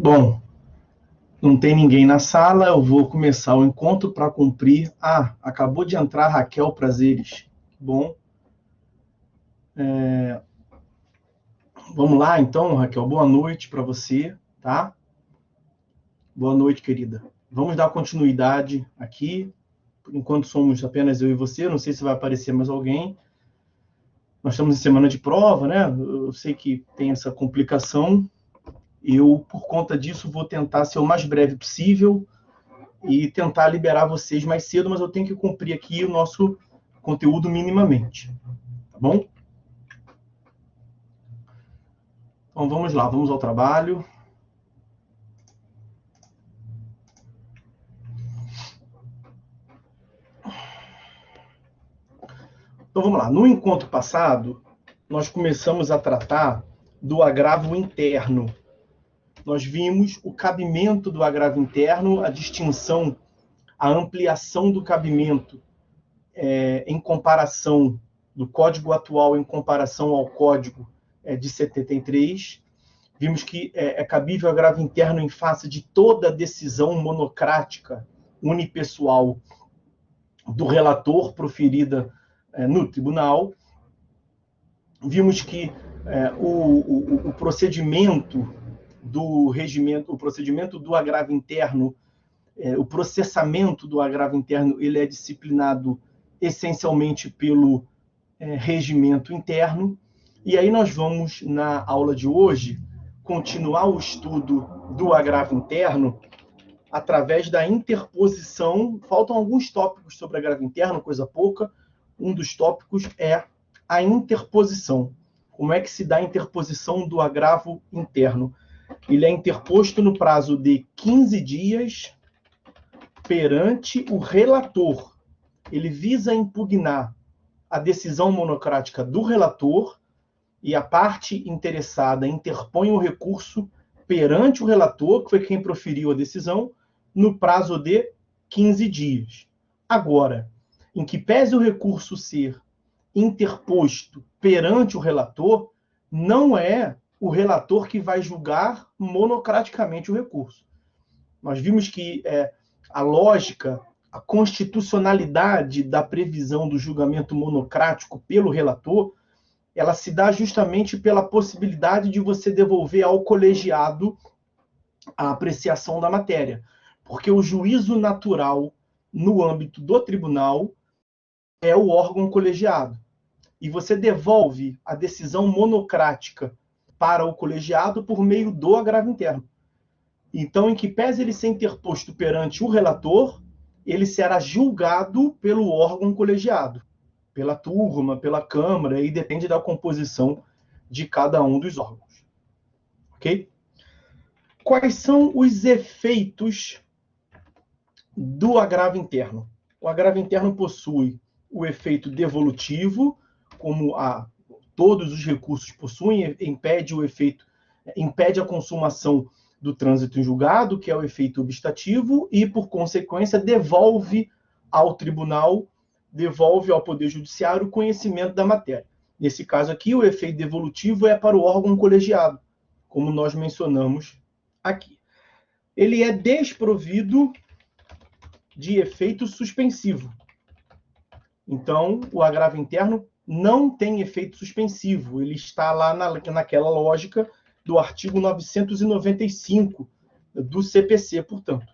Bom, não tem ninguém na sala, eu vou começar o encontro para cumprir. Ah, acabou de entrar Raquel Prazeres. Bom, vamos lá então, Raquel. Boa noite para você, tá? Boa noite, querida. Vamos dar continuidade aqui, enquanto somos apenas eu e você. Não sei se vai aparecer mais alguém. Nós estamos em semana de prova, né? Eu sei que tem essa complicação. Eu, por conta disso, vou tentar ser o mais breve possível e tentar liberar vocês mais cedo, mas eu tenho que cumprir aqui o nosso conteúdo minimamente, tá bom? Então vamos lá, vamos ao trabalho. Então vamos lá. No encontro passado, nós começamos a tratar do agravo interno. Nós vimos o cabimento do agravo interno, a distinção, a ampliação do cabimento em comparação do código atual em comparação ao código de 73. Vimos que é cabível agravo interno em face de toda decisão monocrática, unipessoal, do relator proferida no tribunal. Vimos que o procedimento do regimento, o procedimento do agravo interno, o processamento do agravo interno, ele é disciplinado essencialmente pelo regimento interno. E aí nós vamos, na aula de hoje, continuar o estudo do agravo interno através da interposição. Faltam alguns tópicos sobre agravo interno, coisa pouca. Um dos tópicos é a interposição. Como é que se dá a interposição do agravo interno? Ele é interposto no prazo de 15 dias perante o relator. Ele visa impugnar a decisão monocrática do relator e a parte interessada interpõe o recurso perante o relator, que foi quem proferiu a decisão, no prazo de 15 dias. Agora, em que pese o recurso ser interposto perante o relator, não é o relator que vai julgar monocraticamente o recurso. Nós vimos que a lógica, a constitucionalidade da previsão do julgamento monocrático pelo relator, ela se dá justamente pela possibilidade de você devolver ao colegiado a apreciação da matéria. Porque o juízo natural, no âmbito do tribunal, é o órgão colegiado. E você devolve a decisão monocrática para o colegiado por meio do agravo interno. Então, em que pese ele ser interposto perante o relator, ele será julgado pelo órgão colegiado, pela turma, pela Câmara, e depende da composição de cada um dos órgãos. Ok? Quais são os efeitos do agravo interno? O agravo interno possui o efeito devolutivo, como todos os recursos possuem, impede a consumação do trânsito em julgado, que é o efeito obstativo, e, por consequência, devolve ao tribunal, devolve ao Poder Judiciário o conhecimento da matéria. Nesse caso aqui, o efeito devolutivo é para o órgão colegiado, como nós mencionamos aqui. Ele é desprovido de efeito suspensivo. Então, o agravo interno não tem efeito suspensivo. Ele está lá naquela lógica do artigo 995 do CPC, portanto.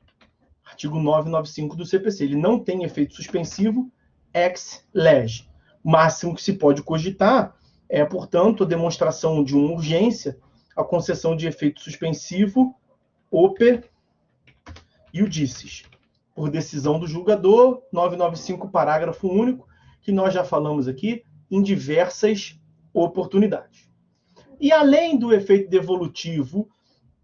Artigo 995 do CPC. Ele não tem efeito suspensivo ex lege. O máximo que se pode cogitar é, portanto, a demonstração de uma urgência, a concessão de efeito suspensivo, oper iudicis, por decisão do julgador, 995, parágrafo único, que nós já falamos aqui em diversas oportunidades. E além do efeito devolutivo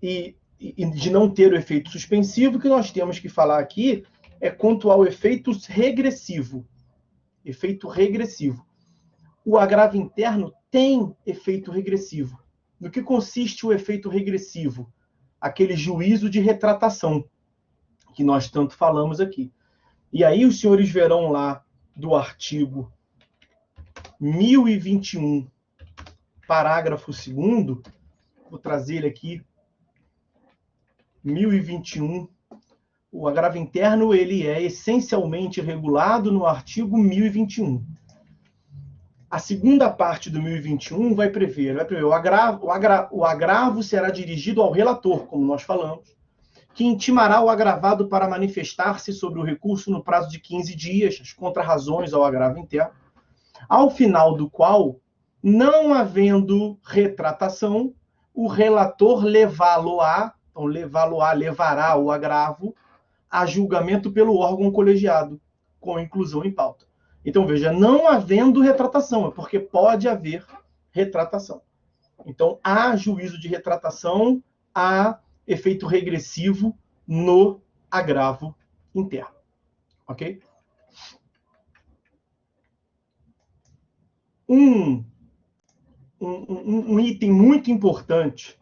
e de não ter o efeito suspensivo, o que nós temos que falar aqui é quanto ao efeito regressivo. Efeito regressivo. O agravo interno tem efeito regressivo. No que consiste o efeito regressivo? Aquele juízo de retratação que nós tanto falamos aqui. E aí os senhores verão lá do artigo 1021, parágrafo 2º, vou trazer ele aqui 1021. O agravo interno ele é essencialmente regulado no artigo 1021. A segunda parte do 1021 vai prever o agravo será dirigido ao relator, como nós falamos, que intimará o agravado para manifestar-se sobre o recurso no prazo de 15 dias, as contrarrazões ao agravo interno, ao final do qual, não havendo retratação, o relator levará o agravo a julgamento pelo órgão colegiado, com inclusão em pauta. Então, veja, não havendo retratação, é porque pode haver retratação. Então, há juízo de retratação, há efeito regressivo no agravo interno. Ok? Um item muito importante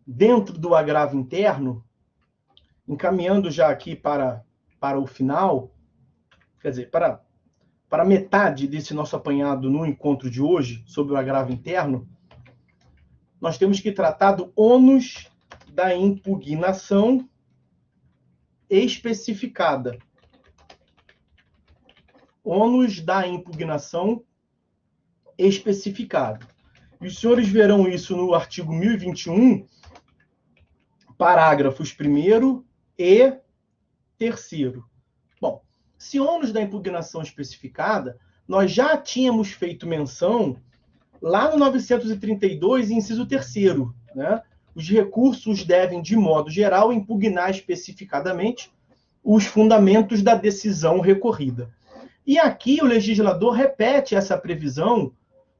dentro do agravo interno, encaminhando já aqui para o final, quer dizer, para metade desse nosso apanhado no encontro de hoje, sobre o agravo interno, nós temos que tratar do ônus da impugnação especificada. Ônus da impugnação especificado. E os senhores verão isso no artigo 1021, parágrafos 1º e 3º. Bom, se ônus da impugnação especificada, nós já tínhamos feito menção lá no 932, inciso 3º, né? Os recursos devem, de modo geral, impugnar especificadamente os fundamentos da decisão recorrida. E aqui o legislador repete essa previsão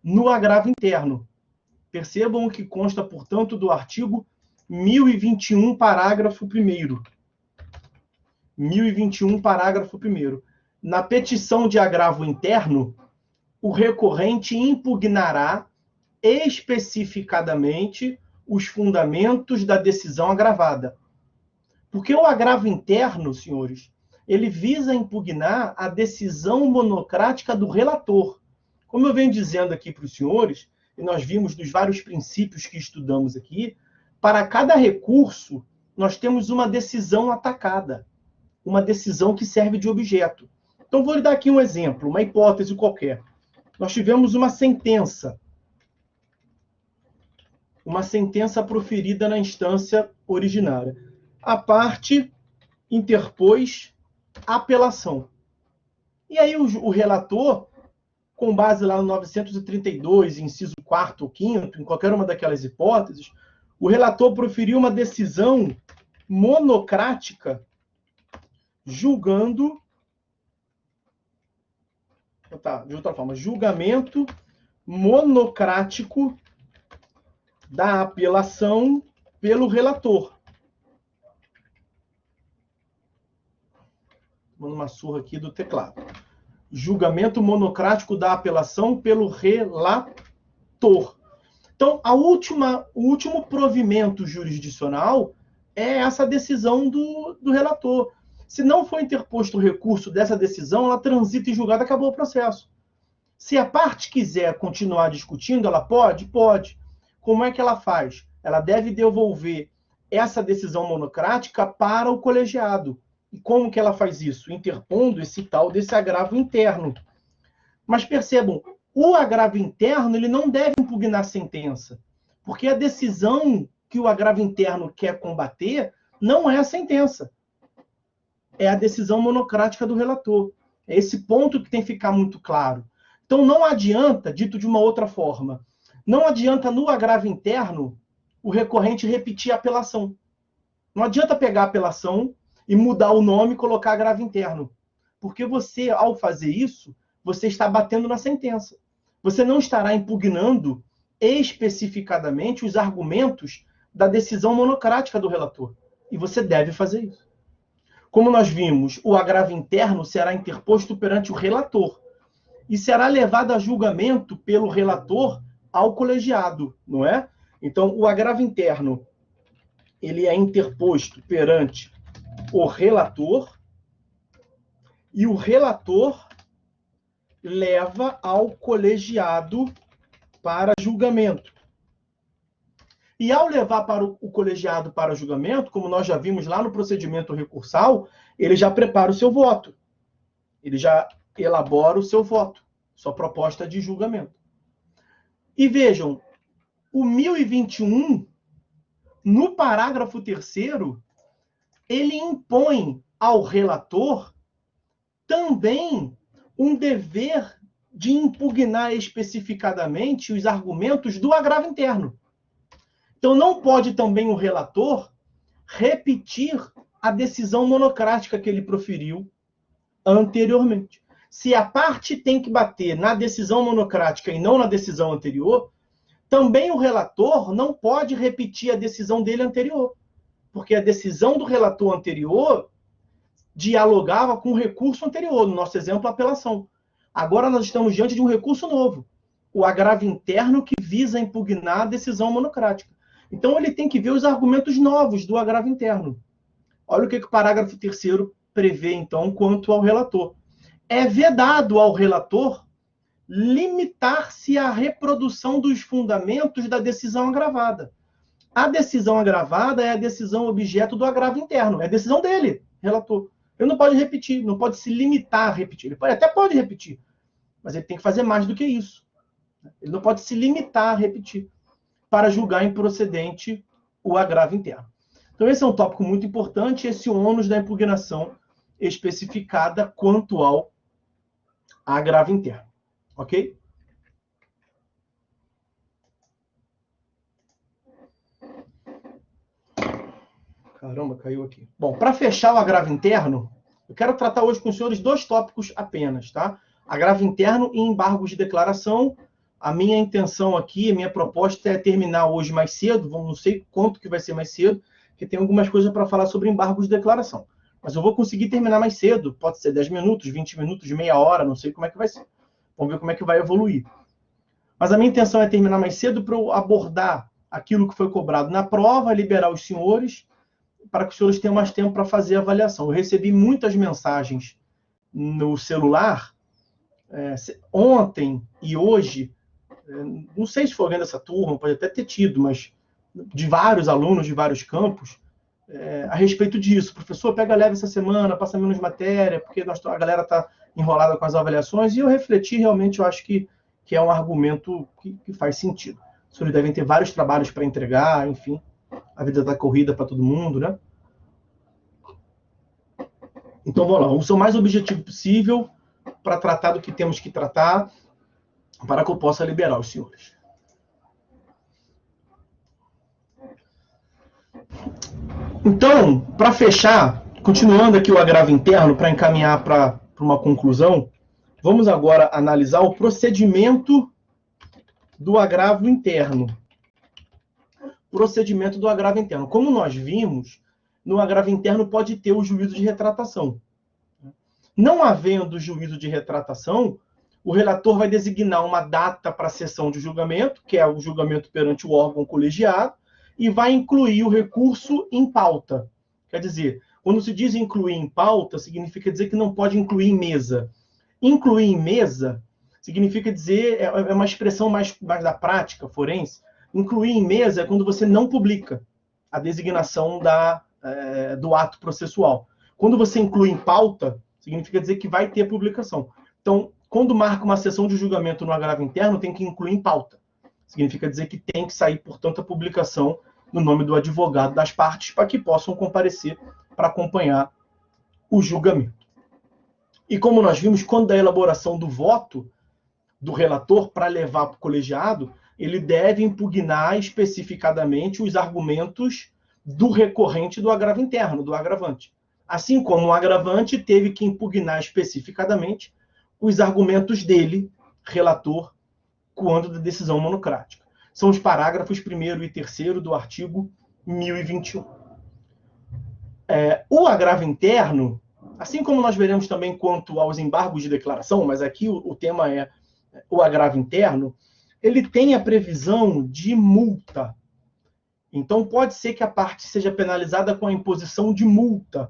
no agravo interno. Percebam o que consta, portanto, do artigo 1021, parágrafo 1º. 1021, parágrafo 1º. Na petição de agravo interno, o recorrente impugnará especificadamente os fundamentos da decisão agravada. Porque o agravo interno, senhores, ele visa impugnar a decisão monocrática do relator. Como eu venho dizendo aqui para os senhores, e nós vimos dos vários princípios que estudamos aqui, para cada recurso, nós temos uma decisão atacada, uma decisão que serve de objeto. Então, vou lhe dar aqui um exemplo, uma hipótese qualquer. Nós tivemos uma sentença proferida na instância originária. A parte interpôs apelação. E aí o relator, com base lá no 932, inciso 4º ou 5º, em qualquer uma daquelas hipóteses, o relator proferiu uma decisão monocrática julgando, de outra forma, julgamento monocrático da apelação pelo relator. Mando uma surra aqui do teclado. Julgamento monocrático da apelação pelo relator. Então, o último provimento jurisdicional é essa decisão do relator. Se não for interposto o recurso dessa decisão, ela transita em julgado, acabou o processo. Se a parte quiser continuar discutindo, ela pode? Pode. Como é que ela faz? Ela deve devolver essa decisão monocrática para o colegiado. E como que ela faz isso? Interpondo esse tal desse agravo interno. Mas percebam, o agravo interno ele não deve impugnar a sentença, porque a decisão que o agravo interno quer combater não é a sentença. É a decisão monocrática do relator. É esse ponto que tem que ficar muito claro. Então não adianta, dito de uma outra forma, não adianta no agravo interno o recorrente repetir a apelação. Não adianta pegar a apelação e mudar o nome e colocar agravo interno. Porque você, ao fazer isso, você está batendo na sentença. Você não estará impugnando especificadamente os argumentos da decisão monocrática do relator. E você deve fazer isso. Como nós vimos, o agravo interno será interposto perante o relator e será levado a julgamento pelo relator ao colegiado, não é? Então, o agravo interno ele é interposto perante o relator e o relator leva ao colegiado para julgamento. E ao levar para o colegiado para julgamento, como nós já vimos lá no procedimento recursal, ele já prepara o seu voto. Ele já elabora o seu voto, sua proposta de julgamento. E vejam, o 1021, no parágrafo 3º, ele impõe ao relator também um dever de impugnar especificadamente os argumentos do agravo interno. Então, não pode também o relator repetir a decisão monocrática que ele proferiu anteriormente. Se a parte tem que bater na decisão monocrática e não na decisão anterior, também o relator não pode repetir a decisão dele anterior, porque a decisão do relator anterior dialogava com o recurso anterior, no nosso exemplo, a apelação. Agora nós estamos diante de um recurso novo, o agravo interno que visa impugnar a decisão monocrática. Então ele tem que ver os argumentos novos do agravo interno. Olha o que o parágrafo 3º prevê, então, quanto ao relator. É vedado ao relator limitar-se à reprodução dos fundamentos da decisão agravada. A decisão agravada é a decisão objeto do agravo interno. É a decisão dele, relator. Ele não pode repetir, não pode se limitar a repetir. Ele até pode repetir, mas ele tem que fazer mais do que isso. Ele não pode se limitar a repetir para julgar improcedente o agravo interno. Então, esse é um tópico muito importante, esse ônus da impugnação especificada quanto ao agravo interno. Ok? Caramba, caiu aqui. Bom, para fechar o agravo interno, eu quero tratar hoje com os senhores 2 tópicos apenas, tá? Agravo interno e embargos de declaração. A minha intenção aqui, a minha proposta é terminar hoje mais cedo, não sei quanto que vai ser mais cedo, porque tem algumas coisas para falar sobre embargos de declaração. Mas eu vou conseguir terminar mais cedo, pode ser 10 minutos, 20 minutos, meia hora, não sei como é que vai ser. Vamos ver como é que vai evoluir. Mas a minha intenção é terminar mais cedo para eu abordar aquilo que foi cobrado na prova, liberar os senhores, para que os senhores tenham mais tempo para fazer a avaliação. Eu recebi muitas mensagens no celular, ontem e hoje, não sei se foi alguém dessa turma, pode até ter tido, mas de vários alunos de vários campos, a respeito disso. Professor, pega leve essa semana, passa menos matéria, porque a galera está enrolada com as avaliações, e eu refleti, realmente, eu acho que é um argumento que faz sentido. Os senhores devem ter vários trabalhos para entregar, enfim, a vida está corrida para todo mundo, né? Então, vamos lá, vamos ser o mais objetivo possível para tratar do que temos que tratar, para que eu possa liberar os senhores. Então, para fechar, continuando aqui o agravo interno, para encaminhar para uma conclusão, vamos agora analisar o procedimento do agravo interno. Procedimento do agravo interno. Como nós vimos, no agravo interno pode ter o juízo de retratação. Não havendo juízo de retratação, o relator vai designar uma data para a sessão de julgamento, que é o julgamento perante o órgão colegiado, e vai incluir o recurso em pauta. Quer dizer, quando se diz incluir em pauta, significa dizer que não pode incluir em mesa. Incluir em mesa significa dizer, é uma expressão mais da prática forense. Incluir em mesa é quando você não publica a designação do ato processual. Quando você inclui em pauta, significa dizer que vai ter publicação. Então, quando marca uma sessão de julgamento no agravo interno, tem que incluir em pauta. Significa dizer que tem que sair, portanto, a publicação no nome do advogado das partes para que possam comparecer para acompanhar o julgamento. E como nós vimos, quando da elaboração do voto do relator para levar para o colegiado, ele deve impugnar especificadamente os argumentos do recorrente do agravo interno, do agravante. Assim como o agravante teve que impugnar especificadamente os argumentos dele, relator, quando da decisão monocrática. São os parágrafos 1º e 3º do artigo 1021. O agravo interno, assim como nós veremos também quanto aos embargos de declaração, mas aqui o tema é o agravo interno, ele tem a previsão de multa. Então, pode ser que a parte seja penalizada com a imposição de multa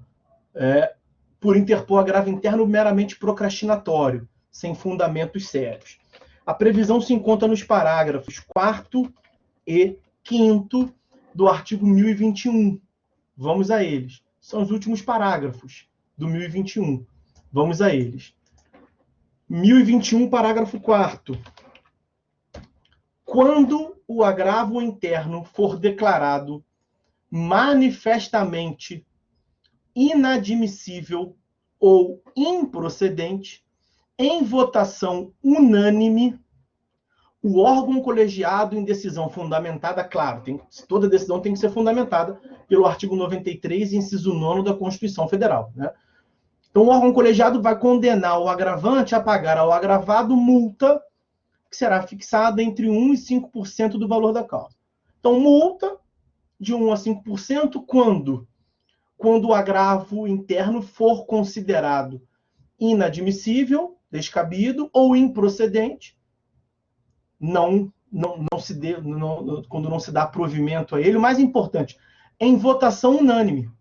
por interpor agravo interno meramente procrastinatório, sem fundamentos sérios. A previsão se encontra nos parágrafos 4º e 5º do artigo 1021. Vamos a eles. São os últimos parágrafos do 1021. Vamos a eles. 1021, parágrafo 4º. Quando o agravo interno for declarado manifestamente inadmissível ou improcedente, em votação unânime, o órgão colegiado em decisão fundamentada, claro, toda decisão tem que ser fundamentada pelo artigo 93, inciso 9 da Constituição Federal, né? Então, o órgão colegiado vai condenar o agravante a pagar ao agravado multa que será fixada entre 1% e 5% do valor da causa. Então, multa de 1% a 5% quando o agravo interno for considerado inadmissível, descabido ou improcedente, quando não se dá provimento a ele. O mais importante, em votação unânime.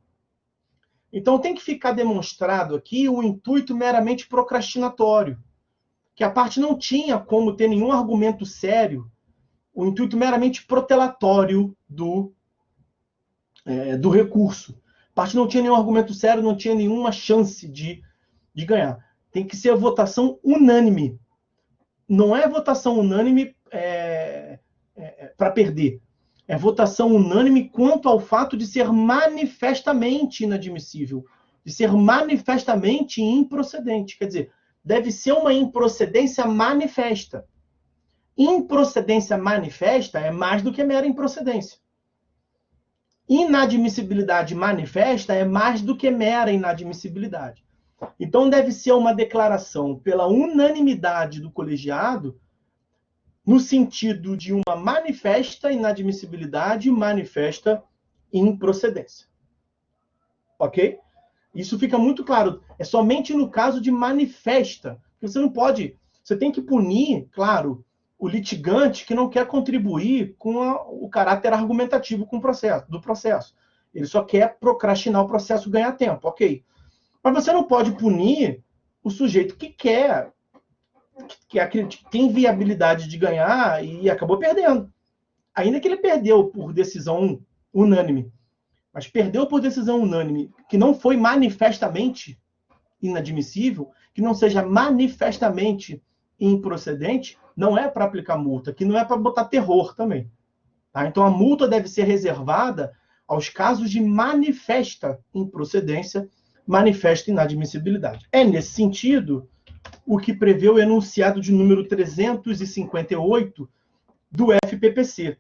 Então, tem que ficar demonstrado aqui o intuito meramente procrastinatório, que a parte não tinha como ter nenhum argumento sério, o intuito meramente protelatório do recurso. A parte não tinha nenhum argumento sério, não tinha nenhuma chance de ganhar. Tem que ser a votação unânime. Não é votação unânime para perder. É votação unânime quanto ao fato de ser manifestamente inadmissível, de ser manifestamente improcedente. Quer dizer, deve ser uma improcedência manifesta. Improcedência manifesta é mais do que mera improcedência. Inadmissibilidade manifesta é mais do que mera inadmissibilidade. Então, deve ser uma declaração pela unanimidade do colegiado, no sentido de uma manifesta inadmissibilidade e manifesta improcedência. Ok? Isso fica muito claro. É somente no caso de manifesta. Você não pode... Você tem que punir, claro, o litigante que não quer contribuir com o caráter argumentativo do processo. Ele só quer procrastinar o processo e ganhar tempo. Ok? Mas você não pode punir o sujeito que tem viabilidade de ganhar e acabou perdendo. Ainda que ele perdeu por decisão unânime. Mas perdeu por decisão unânime, que não foi manifestamente inadmissível, que não seja manifestamente improcedente, não é para aplicar multa, que não é para botar terror também. Tá? Então, a multa deve ser reservada aos casos de manifesta improcedência, manifesta inadmissibilidade. É nesse sentido o que prevê o enunciado de número 358 do FPPC,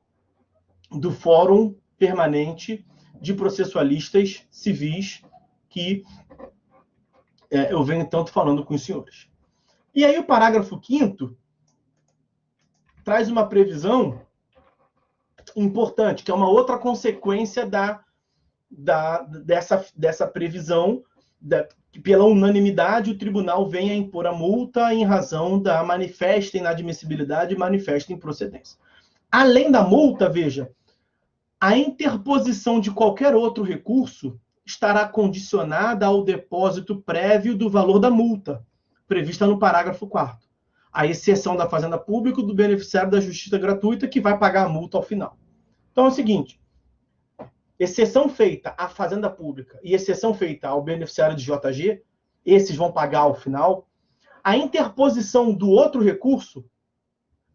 do Fórum Permanente de Processualistas Civis, que eu venho tanto falando com os senhores. E aí o parágrafo 5º traz uma previsão importante, que é uma outra consequência dessa previsão, que pela unanimidade o tribunal venha a impor a multa em razão da manifesta inadmissibilidade e manifesta improcedência. Além da multa, veja, a interposição de qualquer outro recurso estará condicionada ao depósito prévio do valor da multa, prevista no parágrafo 4º, à exceção da Fazenda Pública e do beneficiário da Justiça Gratuita, que vai pagar a multa ao final. Então é o seguinte, exceção feita à Fazenda Pública e exceção feita ao beneficiário de JG, esses vão pagar ao final. A interposição do outro recurso,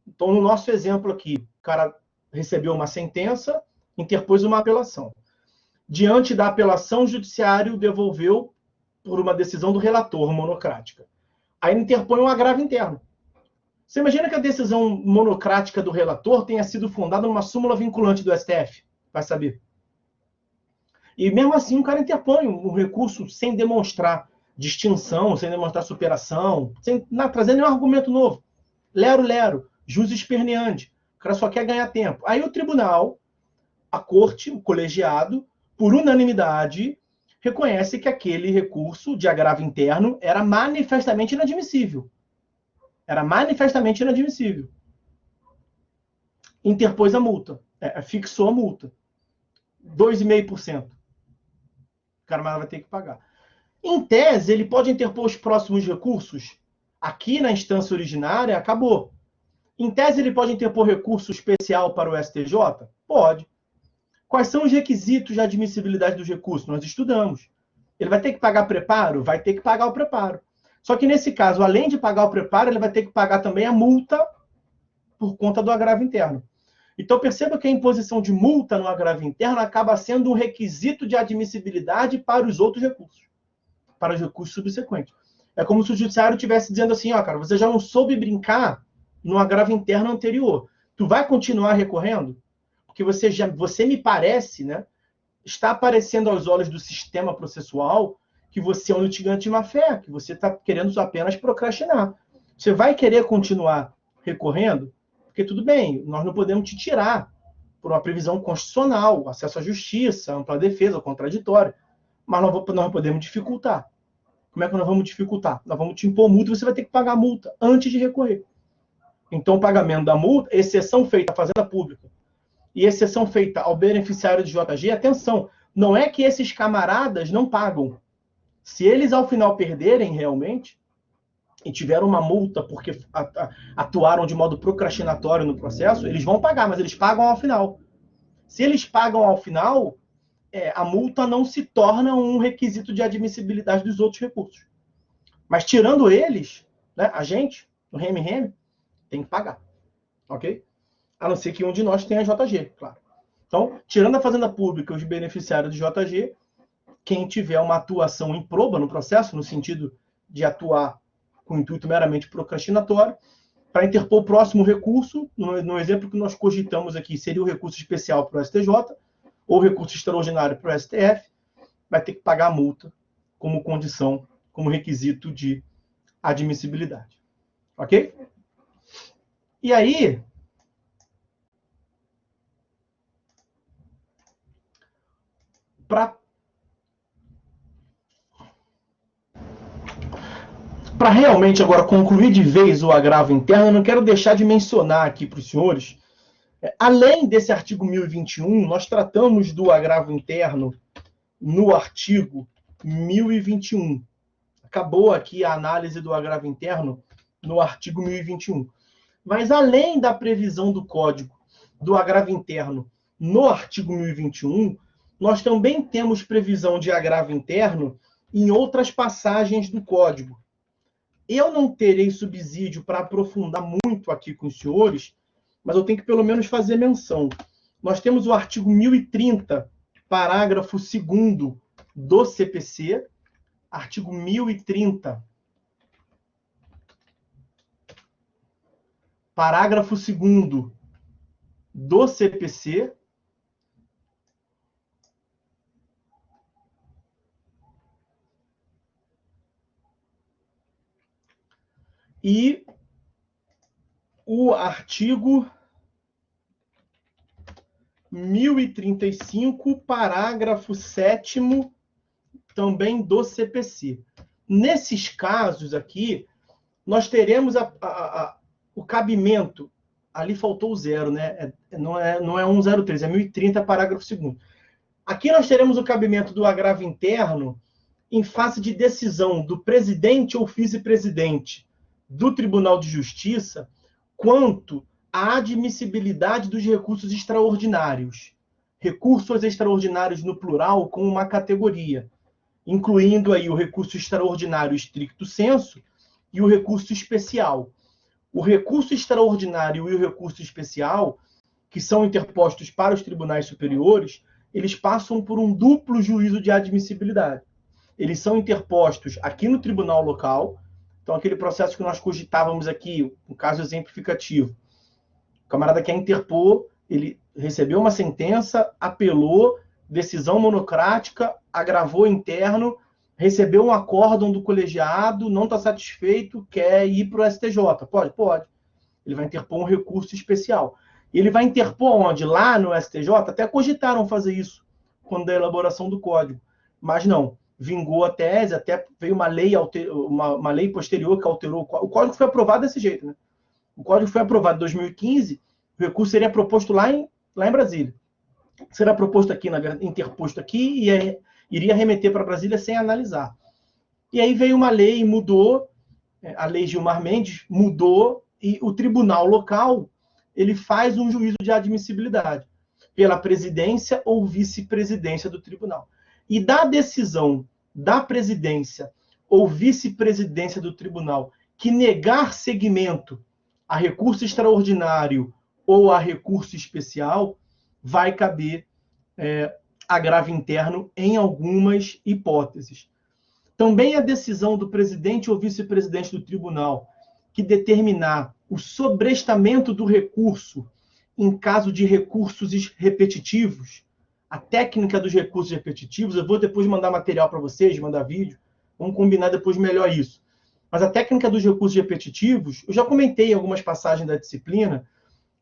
então no nosso exemplo aqui, o cara recebeu uma sentença, interpôs uma apelação. Diante da apelação, o judiciário devolveu por uma decisão do relator monocrática. Aí interpõe um agravo interno. Você imagina que a decisão monocrática do relator tenha sido fundada numa súmula vinculante do STF? Vai saber. E mesmo assim o cara interpõe um recurso sem demonstrar distinção, sem demonstrar superação, sem trazer nenhum argumento novo. Lero, jus esperneandi. O cara só quer ganhar tempo. Aí o tribunal, a corte, o colegiado, por unanimidade, reconhece que aquele recurso de agravo interno era manifestamente inadmissível. Era manifestamente inadmissível. Interpôs a multa. Fixou a multa. 2,5%. O cara vai ter que pagar. Em tese, ele pode interpor os próximos recursos. Aqui na instância originária, acabou. Em tese, ele pode interpor recurso especial para o STJ? Pode. Quais são os requisitos de admissibilidade dos recursos? Nós estudamos. Ele vai ter que pagar preparo? Vai ter que pagar o preparo. Só que nesse caso, além de pagar o preparo, ele vai ter que pagar também a multa por conta do agravo interno. Então, perceba que a imposição de multa no agravo interno acaba sendo um requisito de admissibilidade para os outros recursos, para os recursos subsequentes. É como se o judiciário estivesse dizendo assim, ó, cara, você já não soube brincar no agravo interno anterior. Tu vai continuar recorrendo? Porque você me parece, né, está aparecendo aos olhos do sistema processual que você é um litigante de má-fé, que você está querendo apenas procrastinar. Você vai querer continuar recorrendo? Porque tudo bem, nós não podemos te tirar por uma previsão constitucional, acesso à justiça, ampla defesa, contraditório. Mas nós podemos dificultar. Como é que nós vamos dificultar? Nós vamos te impor multa e você vai ter que pagar a multa antes de recorrer. Então, o pagamento da multa, exceção feita à Fazenda Pública e exceção feita ao beneficiário de JG, atenção, não é que esses camaradas não pagam. Se eles, ao final, perderem realmente e tiveram uma multa porque atuaram de modo procrastinatório no processo, eles vão pagar, mas eles pagam ao final. Se eles pagam ao final, a multa não se torna um requisito de admissibilidade dos outros recursos. Mas tirando eles, né, a gente, no reme-reme, tem que pagar. Ok? A não ser que um de nós tenha JG, claro. Então, tirando a Fazenda Pública e os beneficiários de JG, quem tiver uma atuação improba no processo, no sentido de atuar com intuito meramente procrastinatório, para interpor o próximo recurso, no exemplo que nós cogitamos aqui, seria o recurso especial para o STJ, ou recurso extraordinário para o STF, vai ter que pagar a multa como condição, como requisito de admissibilidade. Ok? E aí, para realmente agora concluir de vez o agravo interno, eu não quero deixar de mencionar aqui para os senhores, além desse artigo 1021, nós tratamos do agravo interno no artigo 1021. Acabou aqui a análise do agravo interno no artigo 1021. Mas além da previsão do Código do agravo interno no artigo 1021, nós também temos previsão de agravo interno em outras passagens do Código. Eu não terei subsídio para aprofundar muito aqui com os senhores, mas eu tenho que pelo menos fazer menção. Nós temos o artigo 1030, parágrafo 2º do CPC, artigo 1030, parágrafo 2º do CPC, e o artigo 1035, parágrafo 7º, também do CPC. Nesses casos aqui, nós teremos o cabimento, ali faltou o zero, né? Não é 103, é 1030, parágrafo 2º. Aqui nós teremos o cabimento do agravo interno em face de decisão do presidente ou vice-presidente do Tribunal de Justiça quanto à admissibilidade dos recursos extraordinários. Recursos extraordinários no plural com uma categoria, incluindo aí o recurso extraordinário stricto sensu e o recurso especial. O recurso extraordinário e o recurso especial, que são interpostos para os tribunais superiores, eles passam por um duplo juízo de admissibilidade. Eles são interpostos aqui no tribunal local. Então, aquele processo que nós cogitávamos aqui, um caso exemplificativo. O camarada quer interpor, ele recebeu uma sentença, apelou, decisão monocrática, agravou interno, recebeu um acórdão do colegiado, não está satisfeito, quer ir para o STJ. Pode? Pode. Ele vai interpor um recurso especial. E ele vai interpor onde? Lá no STJ, até cogitaram fazer isso, quando da elaboração do código. Mas não. Vingou a tese, até veio uma lei posterior que alterou o código. Foi aprovado desse jeito, né? O código foi aprovado em 2015, o recurso seria proposto lá em Brasília. Será proposto aqui, na verdade, interposto aqui e iria remeter para Brasília sem analisar. E aí veio uma lei e mudou, a lei Gilmar Mendes mudou, e o tribunal local ele faz um juízo de admissibilidade. pela presidência ou vice-presidência do tribunal. E da decisão da presidência ou vice-presidência do tribunal que negar seguimento a recurso extraordinário ou a recurso especial, vai caber agravo interno em algumas hipóteses. Também a decisão do presidente ou vice-presidente do tribunal que determinar o sobrestamento do recurso em caso de recursos repetitivos, a técnica dos recursos repetitivos, eu vou depois mandar material para vocês, mandar vídeo, vamos combinar depois melhor isso. Mas a técnica dos recursos repetitivos, eu já comentei em algumas passagens da disciplina,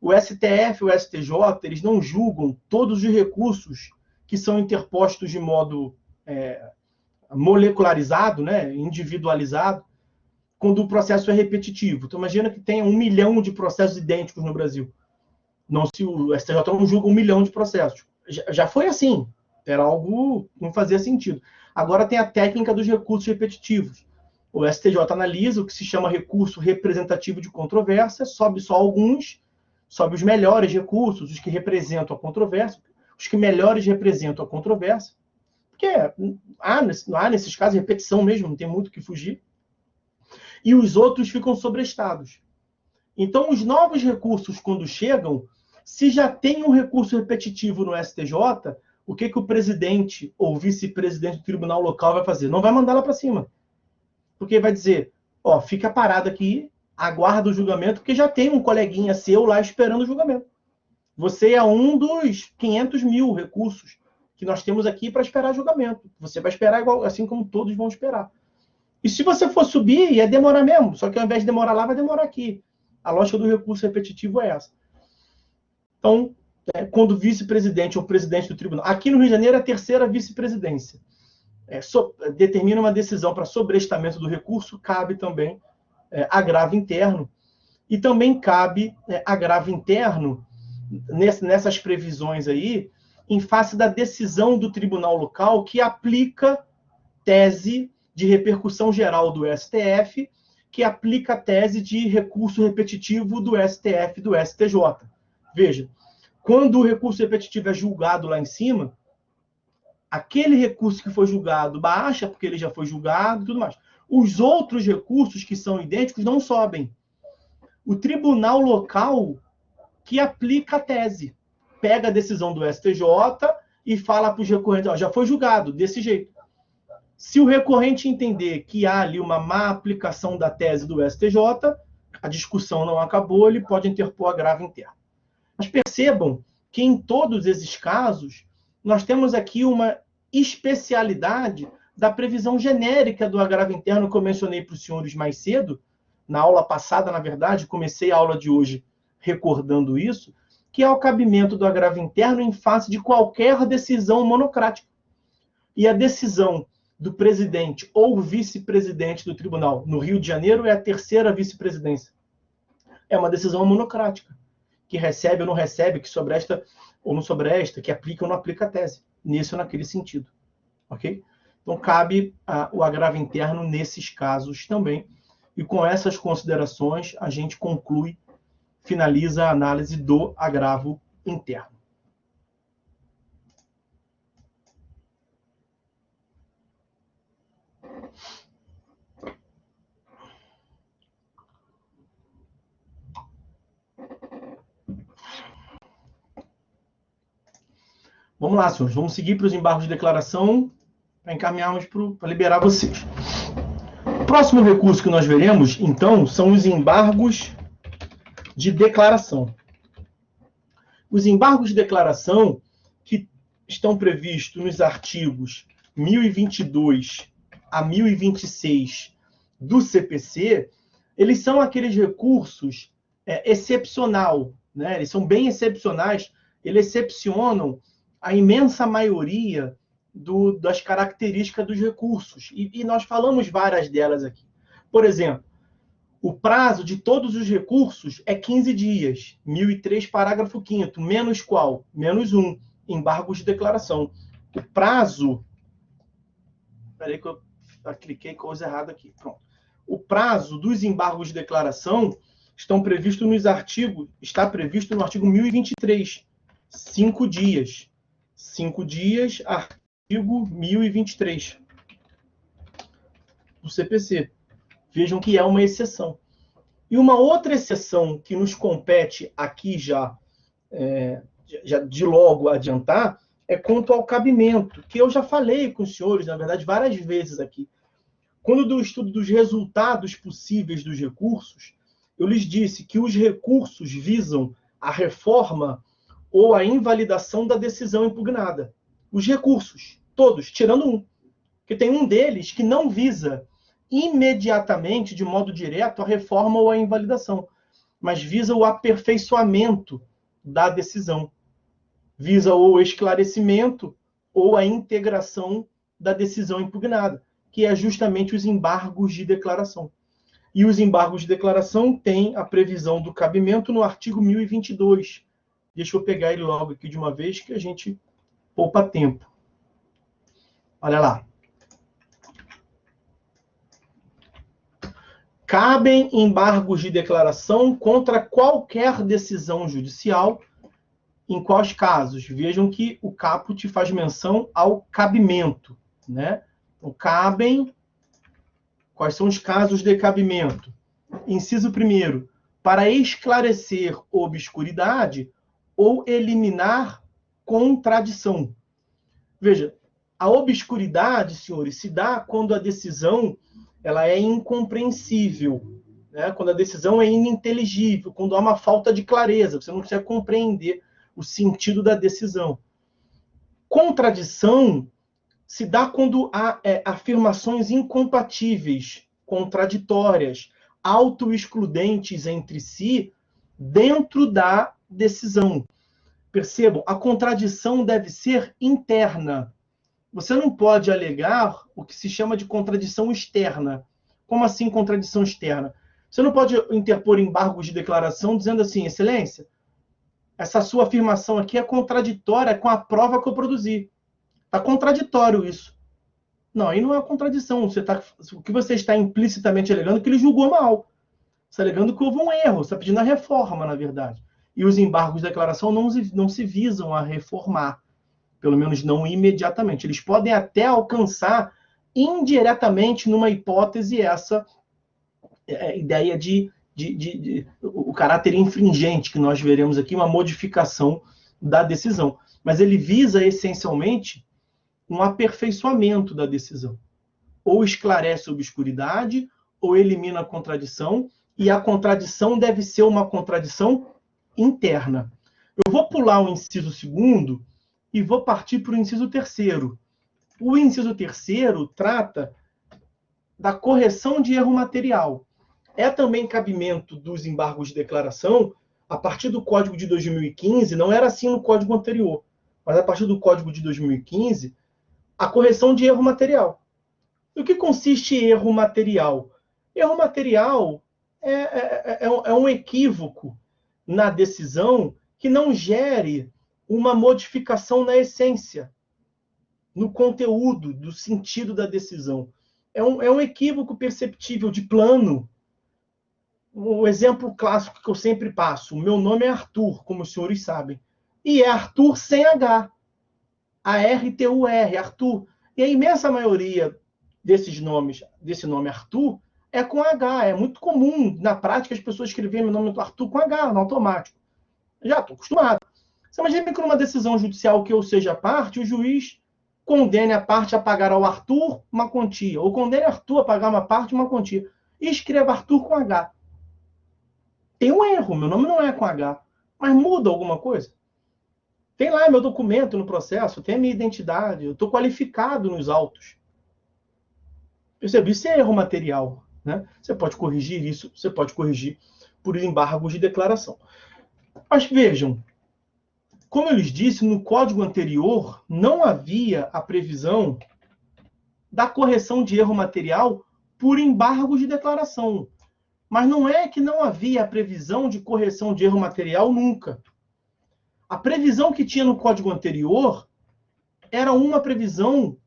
o STF e o STJ, eles não julgam todos os recursos que são interpostos de modo molecularizado, né, individualizado, quando o processo é repetitivo. Então, imagina que tenha 1 milhão de processos idênticos no Brasil. Não, se o STJ não julga 1 milhão de processos. Já foi assim. Era algo que não fazia sentido. Agora tem a técnica dos recursos repetitivos. O STJ analisa o que se chama recurso representativo de controvérsia, sobe só alguns, sobe os melhores recursos, os que representam a controvérsia, os que melhores representam a controvérsia. Porque há nesses casos repetição mesmo, não tem muito o que fugir. E os outros ficam sobrestados. Então, os novos recursos, quando chegam, se já tem um recurso repetitivo no STJ, o que o presidente ou vice-presidente do tribunal local vai fazer? Não vai mandar lá para cima. Porque vai dizer, fica parado aqui, aguarda o julgamento, porque já tem um coleguinha seu lá esperando o julgamento. Você é um dos 500 mil recursos que nós temos aqui para esperar julgamento. Você vai esperar igual, assim como todos vão esperar. E se você for subir, ia demorar mesmo. Só que ao invés de demorar lá, vai demorar aqui. A lógica do recurso repetitivo é essa. Então, quando o vice-presidente ou presidente do tribunal... Aqui no Rio de Janeiro, a terceira vice-presidência determina uma decisão para sobrestamento do recurso, cabe também agravo interno. E também cabe agravo interno, nessas previsões aí, em face da decisão do tribunal local que aplica tese de repercussão geral do STF, que aplica a tese de recurso repetitivo do STF e do STJ. Veja, quando o recurso repetitivo é julgado lá em cima, aquele recurso que foi julgado baixa, porque ele já foi julgado e tudo mais. Os outros recursos que são idênticos não sobem. O tribunal local que aplica a tese. Pega a decisão do STJ e fala para os recorrentes, já foi julgado, desse jeito. Se o recorrente entender que há ali uma má aplicação da tese do STJ, a discussão não acabou, ele pode interpor agravo interno. Mas percebam que em todos esses casos, nós temos aqui uma especialidade da previsão genérica do agravo interno que eu mencionei para os senhores mais cedo, na aula passada, na verdade, comecei a aula de hoje recordando isso, que é o cabimento do agravo interno em face de qualquer decisão monocrática. E a decisão do presidente ou vice-presidente do tribunal no Rio de Janeiro é a terceira vice-presidência. É uma decisão monocrática, que recebe ou não recebe, que sobresta ou não sobresta, que aplica ou não aplica a tese, nesse ou naquele sentido. Ok? Então, cabe o agravo interno nesses casos também. E com essas considerações, a gente conclui, finaliza a análise do agravo interno. Vamos lá, senhores. Vamos seguir para os embargos de declaração para encaminharmos para liberar vocês. O próximo recurso que nós veremos, então, são os embargos de declaração. Os embargos de declaração que estão previstos nos artigos 1022 a 1026 do CPC, eles são aqueles recursos excepcional, né? Eles são bem excepcionais, eles excepcionam a imensa maioria das características dos recursos. E nós falamos várias delas aqui. Por exemplo, o prazo de todos os recursos é 15 dias. 1003, parágrafo 5º. Menos qual? Menos 1. Embargos de declaração. O prazo... Espera aí que eu cliquei coisa errada aqui. Pronto. O prazo dos embargos de declaração está previsto no artigo 1023. 5 dias. 5 dias, artigo 1023 do CPC. Vejam que é uma exceção. E uma outra exceção que nos compete aqui já de logo adiantar, é quanto ao cabimento, que eu já falei com os senhores, na verdade, várias vezes aqui. Quando do estudo dos resultados possíveis dos recursos, eu lhes disse que os recursos visam a reforma ou a invalidação da decisão impugnada. Os recursos, todos, tirando um. Porque tem um deles que não visa imediatamente, de modo direto, a reforma ou a invalidação, mas visa o aperfeiçoamento da decisão. Visa ou o esclarecimento ou a integração da decisão impugnada, que é justamente os embargos de declaração. E os embargos de declaração têm a previsão do cabimento no artigo 1022. Deixa eu pegar ele logo aqui de uma vez, que a gente poupa tempo. Olha lá. Cabem embargos de declaração contra qualquer decisão judicial. Em quais casos? Vejam que o caput faz menção ao cabimento, né? Então, cabem. Quais são os casos de cabimento? Inciso 1º, para esclarecer obscuridade ou eliminar contradição. Veja, a obscuridade, senhores, se dá quando a decisão ela é incompreensível, né? Quando a decisão é ininteligível, quando há uma falta de clareza, você não consegue compreender o sentido da decisão. Contradição se dá quando há afirmações incompatíveis, contraditórias, autoexcludentes entre si, dentro da decisão. Percebam, a contradição deve ser interna. Você não pode alegar o que se chama de contradição externa. Como assim contradição externa? Você não pode interpor embargos de declaração dizendo assim, Excelência, essa sua afirmação aqui é contraditória com a prova que eu produzi. Está contraditório isso. Não, aí não é contradição. O que você está implicitamente alegando é que ele julgou mal. Você está alegando que houve um erro. Você está pedindo a reforma, na verdade. E os embargos de declaração não se visam a reformar. Pelo menos não imediatamente. Eles podem até alcançar indiretamente, numa hipótese, essa ideia de o caráter infringente, que nós veremos aqui, uma modificação da decisão. Mas ele visa, essencialmente, um aperfeiçoamento da decisão. Ou esclarece a obscuridade, ou elimina a contradição, e a contradição deve ser uma contradição interna. Eu vou pular o inciso 2º e vou partir para o inciso 3º. O inciso 3º trata da correção de erro material. É também cabimento dos embargos de declaração, a partir do Código de 2015, não era assim no Código anterior, mas a partir do Código de 2015, a correção de erro material. E o que consiste em erro material? Erro material é um equívoco na decisão que não gere uma modificação na essência, no conteúdo, do sentido da decisão. É um equívoco perceptível de plano. Um exemplo clássico que eu sempre passo. O meu nome é Arthur, como os senhores sabem. E é Arthur sem H. A-R-T-U-R, Arthur. E a imensa maioria desse nome Arthur é com H. É muito comum, na prática, as pessoas escreverem meu nome Arthur com H, no automático. Já estou acostumado. Você imagina que numa decisão judicial que eu seja parte, o juiz condene a parte a pagar ao Arthur uma quantia, ou condene Arthur a pagar uma parte uma quantia, e escreva Arthur com H. Tem um erro, meu nome não é com H, mas muda alguma coisa? Tem lá meu documento no processo, tem a minha identidade, eu estou qualificado nos autos. Percebe? Isso é erro material, né? Você pode corrigir isso, você pode corrigir por embargos de declaração. Mas vejam, como eu lhes disse, no código anterior não havia a previsão da correção de erro material por embargos de declaração. Mas não é que não havia a previsão de correção de erro material nunca. A previsão que tinha no código anterior era uma previsão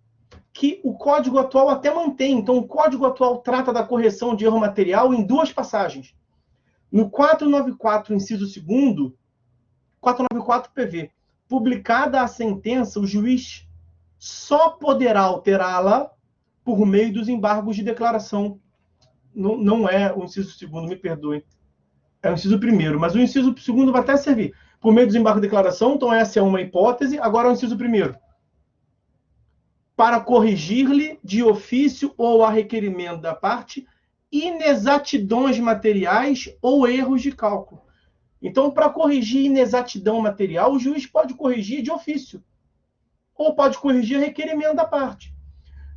que o código atual até mantém. Então, o código atual trata da correção de erro material em 2 passagens. No 494, inciso 2º, 494 PV, Publicada a sentença, o juiz só poderá alterá-la por meio dos embargos de declaração. Não é o inciso segundo, me perdoem. É o inciso primeiro, mas o inciso segundo vai até servir. Por meio dos embargos de declaração, então essa é uma hipótese. Agora o inciso primeiro. Para corrigir-lhe de ofício ou a requerimento da parte inexatidões materiais ou erros de cálculo. Então, para corrigir inexatidão material, o juiz pode corrigir de ofício ou pode corrigir requerimento da parte.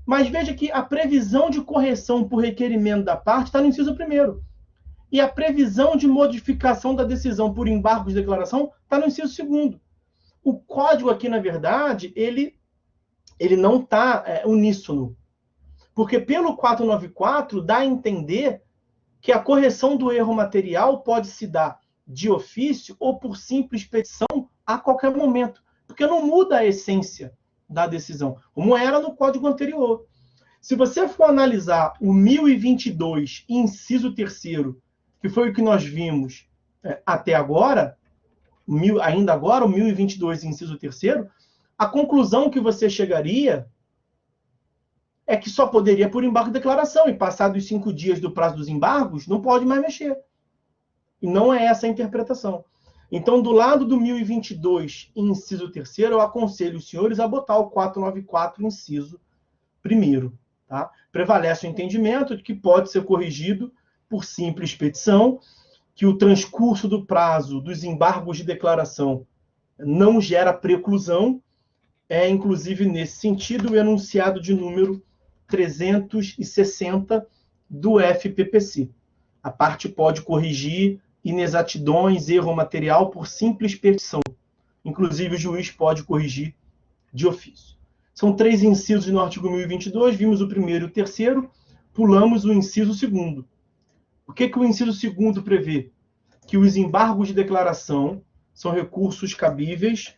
Mas veja que a previsão de correção por requerimento da parte está no inciso primeiro. E a previsão de modificação da decisão por embargo de declaração está no inciso segundo. O código aqui, na verdade, ele não está uníssono. Porque pelo 494 dá a entender que a correção do erro material pode se dar de ofício ou por simples petição a qualquer momento. Porque não muda a essência da decisão, como era no código anterior. Se você for analisar o 1022, inciso 3º, que foi o que nós vimos até agora, ainda agora, o 1022, inciso 3º, a conclusão que você chegaria é que só poderia por embargo de declaração, e passados os 5 dias do prazo dos embargos, não pode mais mexer. E não é essa a interpretação. Então, do lado do 1022, inciso 3º, eu aconselho os senhores a botar o 494, inciso 1º. Tá? Prevalece o entendimento de que pode ser corrigido por simples petição, que o transcurso do prazo dos embargos de declaração não gera preclusão, inclusive nesse sentido, o enunciado de número 360 do FPPC. A parte pode corrigir inexatidões, erro material por simples petição. Inclusive, o juiz pode corrigir de ofício. São 3 incisos no artigo 1022, vimos o primeiro e o terceiro, pulamos o inciso segundo. O que o inciso segundo prevê? Que os embargos de declaração são recursos cabíveis,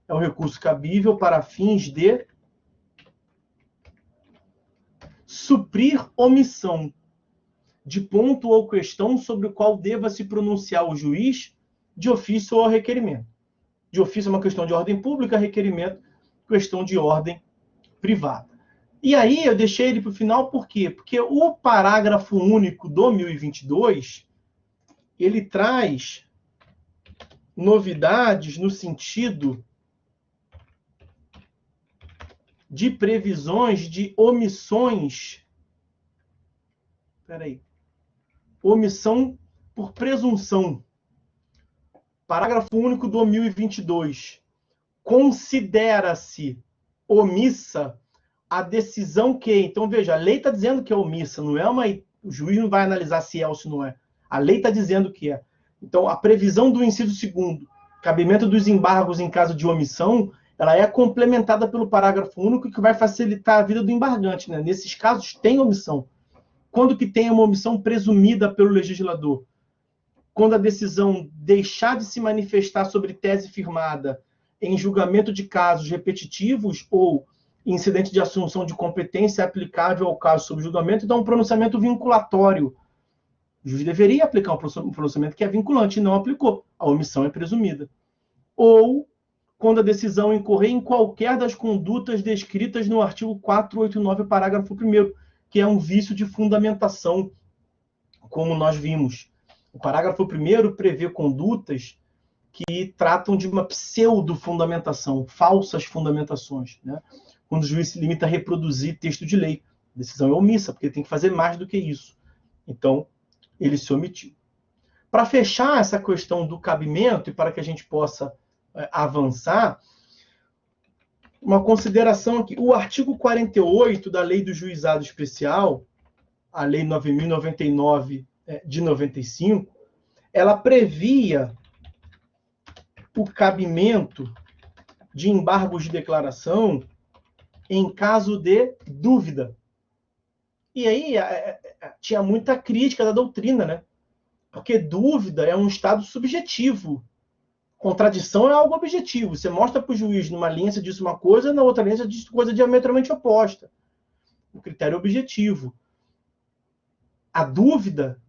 é um recurso cabível para fins de suprir omissão de ponto ou questão sobre o qual deva se pronunciar o juiz de ofício ou requerimento. De ofício é uma questão de ordem pública, requerimento, questão de ordem privada. E aí eu deixei ele para o final, por quê? Porque o parágrafo único do 1022, ele traz novidades no sentido de previsões de omissões. Omissão por presunção. Parágrafo único do 1022. Considera-se omissa a decisão que... Então, veja, a lei está dizendo que é omissa, não é o juiz não vai analisar se é ou se não é. A lei está dizendo que é. Então, a previsão do inciso segundo, cabimento dos embargos em caso de omissão, ela é complementada pelo parágrafo único que vai facilitar a vida do embargante. Né? Nesses casos, tem omissão. Quando que tem uma omissão presumida pelo legislador? Quando a decisão deixar de se manifestar sobre tese firmada em julgamento de casos repetitivos ou incidente de assunção de competência aplicável ao caso sob julgamento, dá um pronunciamento vinculatório. O juiz deveria aplicar um pronunciamento que é vinculante e não aplicou. A omissão é presumida. Ou quando a decisão incorrer em qualquer das condutas descritas no artigo 489, parágrafo 1º, que é um vício de fundamentação, como nós vimos. O parágrafo 1º prevê condutas que tratam de uma pseudo-fundamentação, falsas fundamentações, né? Quando o juiz se limita a reproduzir texto de lei. A decisão é omissa, porque tem que fazer mais do que isso. Então, ele se omitiu. Para fechar essa questão do cabimento e para que a gente possa avançar, uma consideração aqui. O artigo 48 da Lei do Juizado Especial, a Lei 9.099 de 95, ela previa o cabimento de embargos de declaração em caso de dúvida. E aí tinha muita crítica da doutrina, né? Porque dúvida é um estado subjetivo. Contradição é algo objetivo. Você mostra para o juiz numa linha você disse uma coisa, na outra linha você disse coisa diametralmente oposta. O critério é objetivo. A dúvida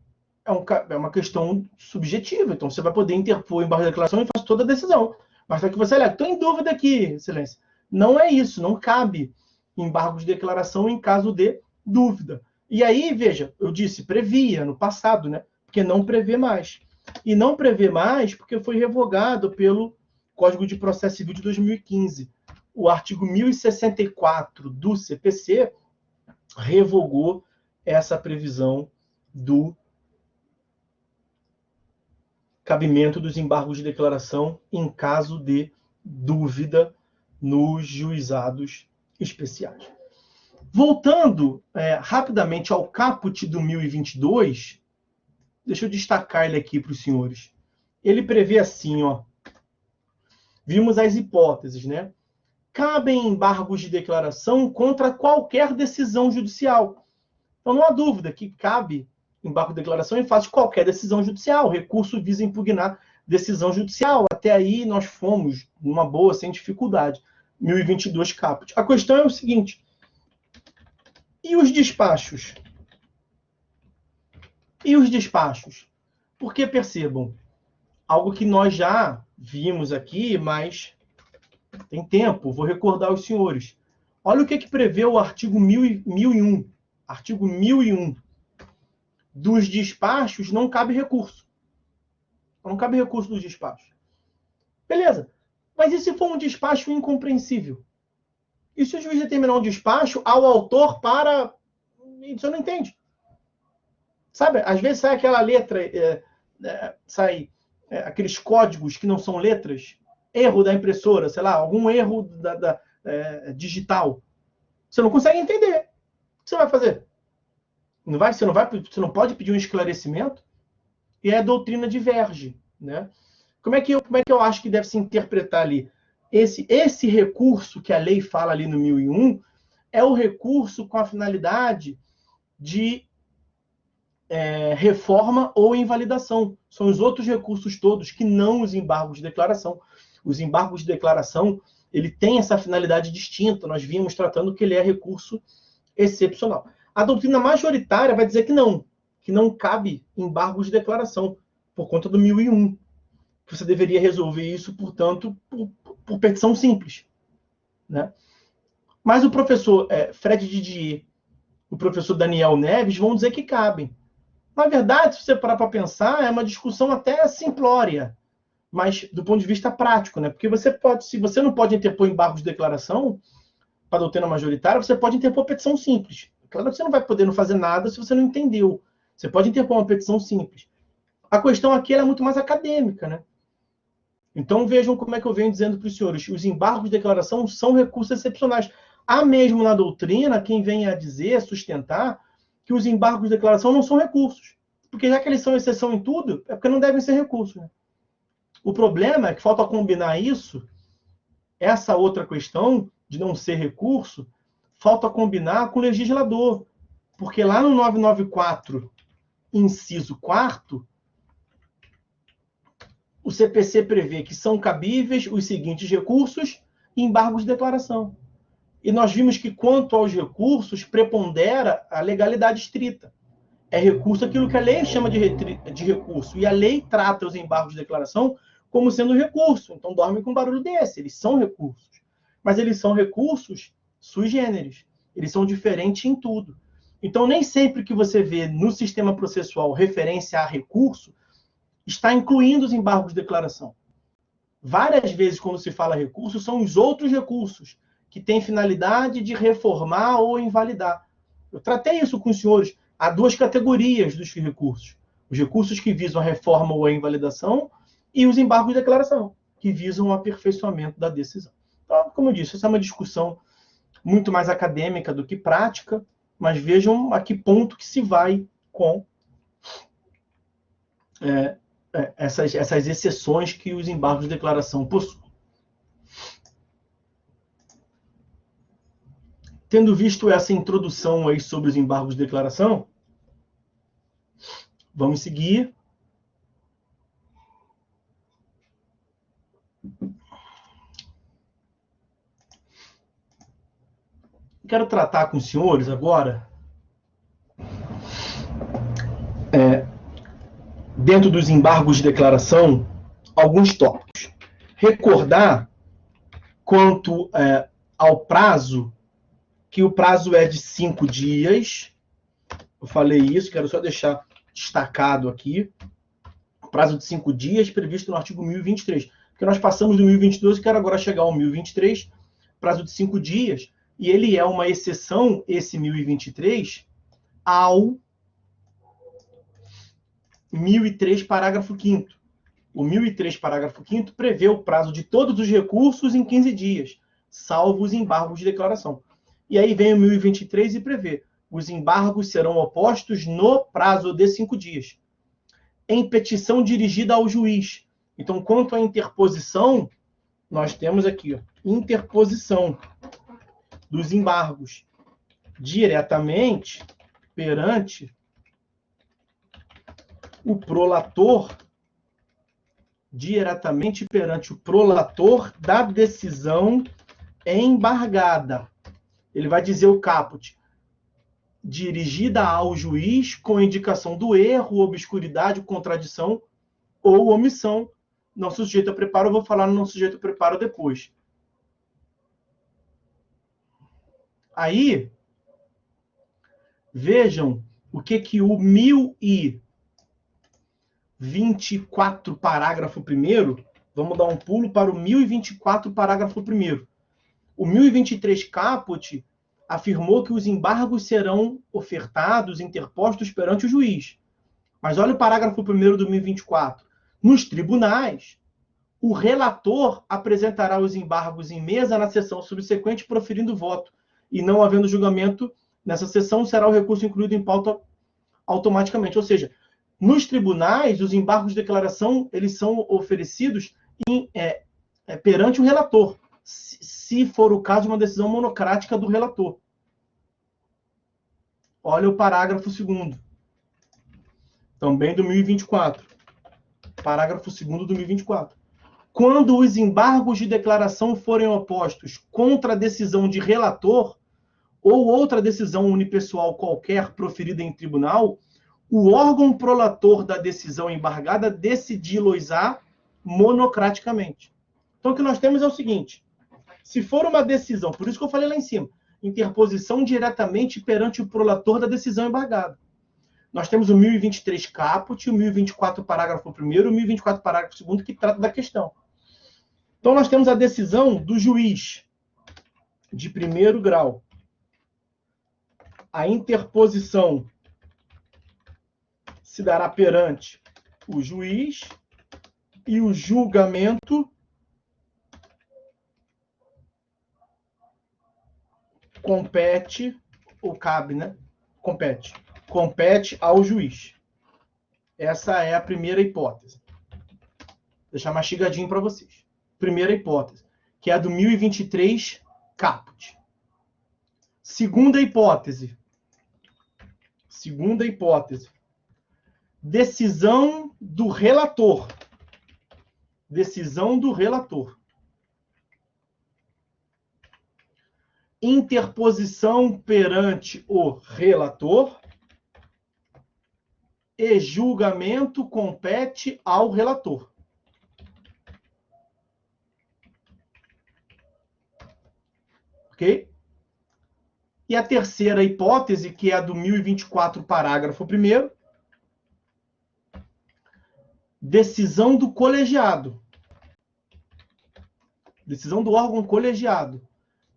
é uma questão subjetiva. Então você vai poder interpor embargo de declaração e faz toda a decisão. Basta que você olhe, estou em dúvida aqui, excelência. Não é isso, não cabe embargo de declaração em caso de dúvida. E aí, veja, eu disse, previa no passado, né? Porque não prevê mais. E não prevê mais porque foi revogado pelo Código de Processo Civil de 2015. O artigo 1064 do CPC revogou essa previsão do cabimento dos embargos de declaração em caso de dúvida nos juizados especiais. Voltando rapidamente ao caput do 1022, deixa eu destacar ele aqui para os senhores. Ele prevê assim, ó. Vimos as hipóteses, né? Cabem embargos de declaração contra qualquer decisão judicial. Então não há dúvida que cabe embargo de declaração em face de qualquer decisão judicial. O recurso visa impugnar decisão judicial. Até aí nós fomos numa boa, sem dificuldade. 1022 caput. A questão é o seguinte: e os despachos? E os despachos? Porque percebam, algo que nós já vimos aqui, mas tem tempo, vou recordar aos senhores. Olha o que prevê o artigo 1001. Artigo 1001. Dos despachos não cabe recurso. Não cabe recurso dos despachos. Beleza. Mas e se for um despacho incompreensível? E se o juiz determinar um despacho ao autor para... Isso eu não entende. Sabe, às vezes sai aquela letra, aqueles códigos que não são letras, erro da impressora, sei lá, algum erro digital. Você não consegue entender. O que você vai fazer? Você não pode pedir um esclarecimento? E a doutrina diverge, né? Como é que eu acho que deve se interpretar ali? Esse recurso que a lei fala ali no 1001 é o recurso com a finalidade de reforma ou invalidação. São os outros recursos todos que não os embargos de declaração. Os embargos de declaração, ele tem essa finalidade distinta. Nós vimos tratando que ele é recurso excepcional. A doutrina majoritária vai dizer que não cabe embargos de declaração, por conta do 1001. Você deveria resolver isso, portanto, por petição simples, né? Mas o professor Fred Didier, o professor Daniel Neves vão dizer que cabem. Na verdade, se você parar para pensar, é uma discussão até simplória, mas do ponto de vista prático, né? Porque se você não pode interpor embargos de declaração para a doutrina majoritária, você pode interpor petição simples. Claro que você não vai poder fazer nada se você não entendeu. Você pode interpor uma petição simples. A questão aqui é muito mais acadêmica, né? Então vejam como é que eu venho dizendo para os senhores. Os embargos de declaração são recursos excepcionais. Há mesmo na doutrina quem venha a dizer, sustentar, que os embargos de declaração não são recursos. Porque já que eles são exceção em tudo, é porque não devem ser recursos, né? O problema é que falta combinar isso, essa outra questão de não ser recurso, falta combinar com o legislador. Porque lá no 994, inciso 4º, o CPC prevê que são cabíveis os seguintes recursos e embargos de declaração. E nós vimos que, quanto aos recursos, prepondera a legalidade estrita. É recurso aquilo que a lei chama de recurso. E a lei trata os embargos de declaração como sendo recurso. Então, dorme com um barulho desse. Eles são recursos. Mas eles são recursos sui generis. Eles são diferentes em tudo. Então, nem sempre que você vê no sistema processual referência a recurso, está incluindo os embargos de declaração. Várias vezes, quando se fala recurso, são os outros recursos que têm finalidade de reformar ou invalidar. Eu tratei isso com os senhores. Há duas categorias dos recursos. Os recursos que visam a reforma ou a invalidação e os embargos de declaração, que visam o aperfeiçoamento da decisão. Então, como eu disse, essa é uma discussão muito mais acadêmica do que prática, mas vejam a que ponto que se vai com essas exceções que os embargos de declaração possuem. Tendo visto essa introdução aí sobre os embargos de declaração, vamos seguir. Quero tratar com os senhores agora, dentro dos embargos de declaração, alguns tópicos. recordar quanto ao prazo, que o prazo é de 5 dias. Eu falei isso, quero só deixar destacado aqui. O prazo de 5 dias previsto no artigo 1023. Porque nós passamos do 1022 e quero agora chegar ao 1023, prazo de 5 dias, e ele é uma exceção, esse 1023, ao 1003, parágrafo 5º. O 1003, parágrafo 5º, prevê o prazo de todos os recursos em 15 dias, salvo os embargos de declaração. E aí vem o 1023 e prevê: os embargos serão opostos no prazo de 5 dias, em petição dirigida ao juiz. Então, quanto à interposição, nós temos aqui, ó, interposição dos embargos diretamente perante o prolator, da decisão embargada. Ele vai dizer o caput: dirigida ao juiz com indicação do erro, obscuridade, contradição ou omissão, não sujeito a preparo. Eu vou falar no não sujeito a preparo depois. Aí, vejam o que o 1024, parágrafo 1º, vamos dar um pulo para o 1024, parágrafo 1º. O 1023 caput afirmou que os embargos serão ofertados, interpostos perante o juiz. Mas olha o parágrafo 1º do 1024. Nos tribunais, o relator apresentará os embargos em mesa na sessão subsequente, proferindo voto, e não havendo julgamento nessa sessão, será o recurso incluído em pauta automaticamente. Ou seja, nos tribunais, os embargos de declaração, eles são oferecidos perante o relator, se for o caso de uma decisão monocrática do relator. Olha o parágrafo 2º, também do 1024. Parágrafo 2º do 1024. Quando os embargos de declaração forem opostos contra a decisão de relator ou outra decisão unipessoal qualquer proferida em tribunal, o órgão prolator da decisão embargada decidi-los-á monocraticamente. Então, o que nós temos é o seguinte: se for uma decisão, por isso que eu falei lá em cima, interposição diretamente perante o prolator da decisão embargada. Nós temos o 1023 caput, o 1024 parágrafo 1º, o 1024 parágrafo 2º, que trata da questão. Então, nós temos a decisão do juiz de primeiro grau. A interposição se dará perante o juiz e o julgamento compete, ou cabe, né? Compete ao juiz. Essa é a primeira hipótese. Vou deixar mastigadinho para vocês. Primeira hipótese, que é a do 1023 caput. Segunda hipótese. Decisão do relator. Interposição perante o relator e julgamento compete ao relator. Ok? E a terceira hipótese, que é a do 1024, parágrafo 1º, decisão do colegiado. Decisão do órgão colegiado.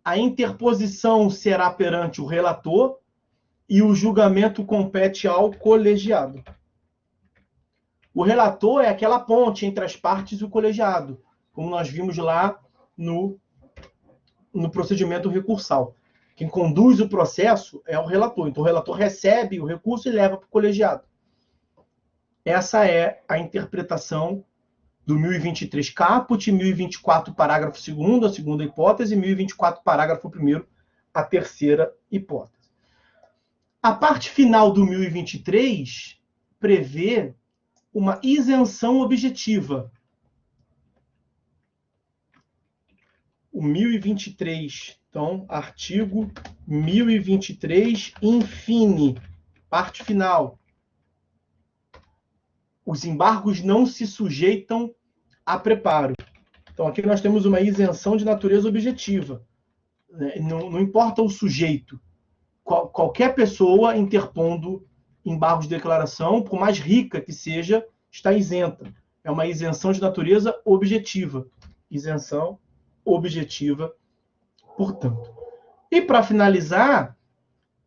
A interposição será perante o relator e o julgamento compete ao colegiado. O relator é aquela ponte entre as partes e o colegiado, como nós vimos lá no procedimento recursal. Quem conduz o processo é o relator. Então, o relator recebe o recurso e leva para o colegiado. Essa é a interpretação do 1023 caput, 1024 parágrafo 2º, a segunda hipótese, e 1024 parágrafo 1º, a terceira hipótese. A parte final do 1023 prevê uma isenção objetiva. O 1023, então, artigo 1023, infine, parte final. Os embargos não se sujeitam a preparo. Então, aqui nós temos uma isenção de natureza objetiva. Não importa o sujeito. Qualquer pessoa interpondo embargos de declaração, por mais rica que seja, está isenta. É uma isenção de natureza objetiva. Isenção objetiva, portanto. E para finalizar,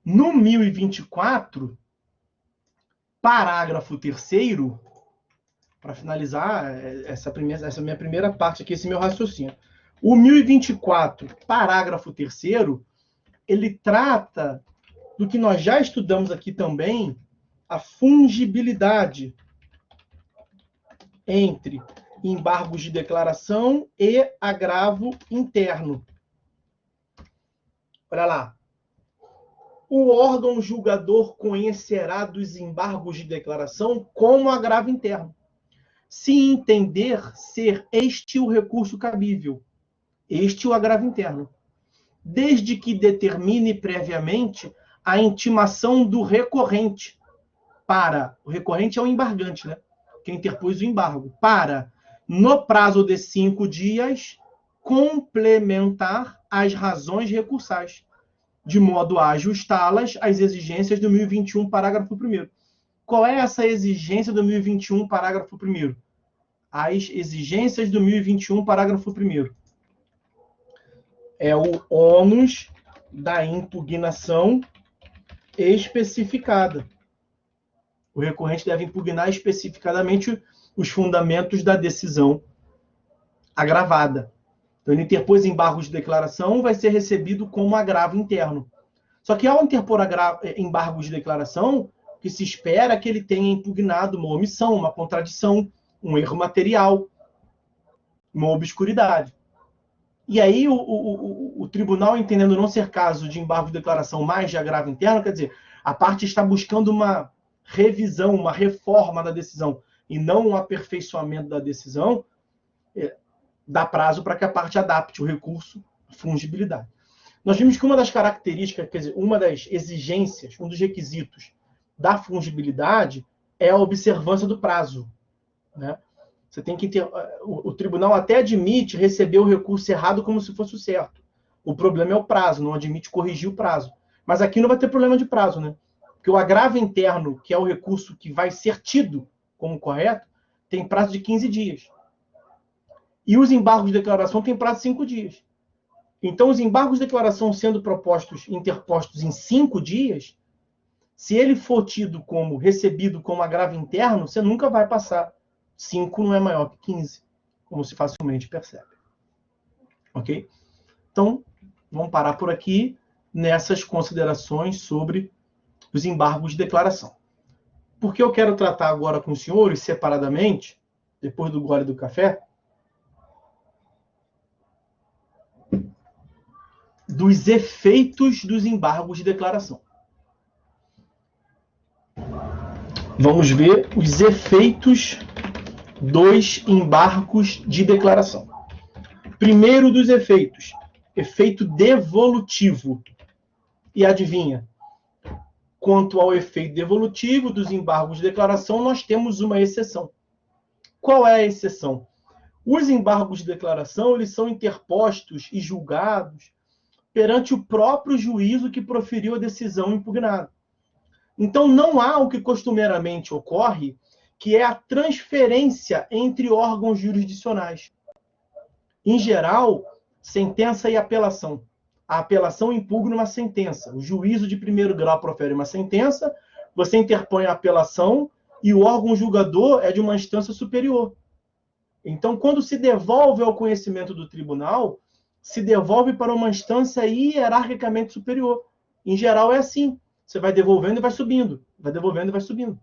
no 1024, parágrafo 3º, para finalizar essa minha primeira parte aqui, esse meu raciocínio. O 1024, parágrafo 3º, ele trata do que nós já estudamos aqui também, a fungibilidade entre embargos de declaração e agravo interno. Olha lá. O órgão julgador conhecerá dos embargos de declaração como agravo interno, se entender ser este o recurso cabível, este o agravo interno, desde que determine previamente a intimação do recorrente para... O recorrente é o embargante, né? Quem interpôs o embargo. Para, no prazo de 5 dias, complementar as razões recursais, de modo a ajustá-las às exigências do 1021, parágrafo 1º. Qual é essa exigência do 1021, parágrafo 1º? As exigências do 1021, parágrafo 1º. É o ônus da impugnação especificada. O recorrente deve impugnar especificadamente os fundamentos da decisão agravada. Então, ele interpôs embargos de declaração, vai ser recebido como agravo interno. Só que ao interpor embargos de declaração, o que se espera é que ele tenha impugnado uma omissão, uma contradição, um erro material, uma obscuridade. E aí o tribunal, entendendo não ser caso de embargo de declaração, mais de agravo interno, quer dizer, a parte está buscando uma revisão, uma reforma da decisão, e não um aperfeiçoamento da decisão, dá prazo para que a parte adapte o recurso à fungibilidade. Nós vimos que uma das características, quer dizer, uma das exigências, um dos requisitos da fungibilidade é a observância do prazo, né? Você tem que ter... O tribunal até admite receber o recurso errado como se fosse o certo. O problema é o prazo, não admite corrigir o prazo. Mas aqui não vai ter problema de prazo, né? Porque o agravo interno, que é o recurso que vai ser tido como correto, tem prazo de 15 dias. E os embargos de declaração têm prazo de 5 dias. Então, os embargos de declaração sendo interpostos em 5 dias, se ele for tido como recebido como agravo interno, você nunca vai passar. 5 não é maior que 15, como se facilmente percebe. Ok? Então, vamos parar por aqui nessas considerações sobre os embargos de declaração. Porque eu quero tratar agora com os senhores, separadamente, depois do gole do café, dos efeitos dos embargos de declaração. Vamos ver os efeitos dos embargos de declaração. Primeiro dos efeitos, efeito devolutivo. E adivinha? Quanto ao efeito devolutivo dos embargos de declaração, nós temos uma exceção. Qual é a exceção? Os embargos de declaração, eles são interpostos e julgados perante o próprio juízo que proferiu a decisão impugnada. Então, não há o que costumeiramente ocorre, que é a transferência entre órgãos jurisdicionais. Em geral, sentença e apelação. A apelação impugna uma sentença. O juízo de primeiro grau profere uma sentença, você interpõe a apelação e o órgão julgador é de uma instância superior. Então, quando se devolve ao conhecimento do tribunal, se devolve para uma instância hierarquicamente superior. Em geral, é assim. Você vai devolvendo e vai subindo. Vai devolvendo e vai subindo.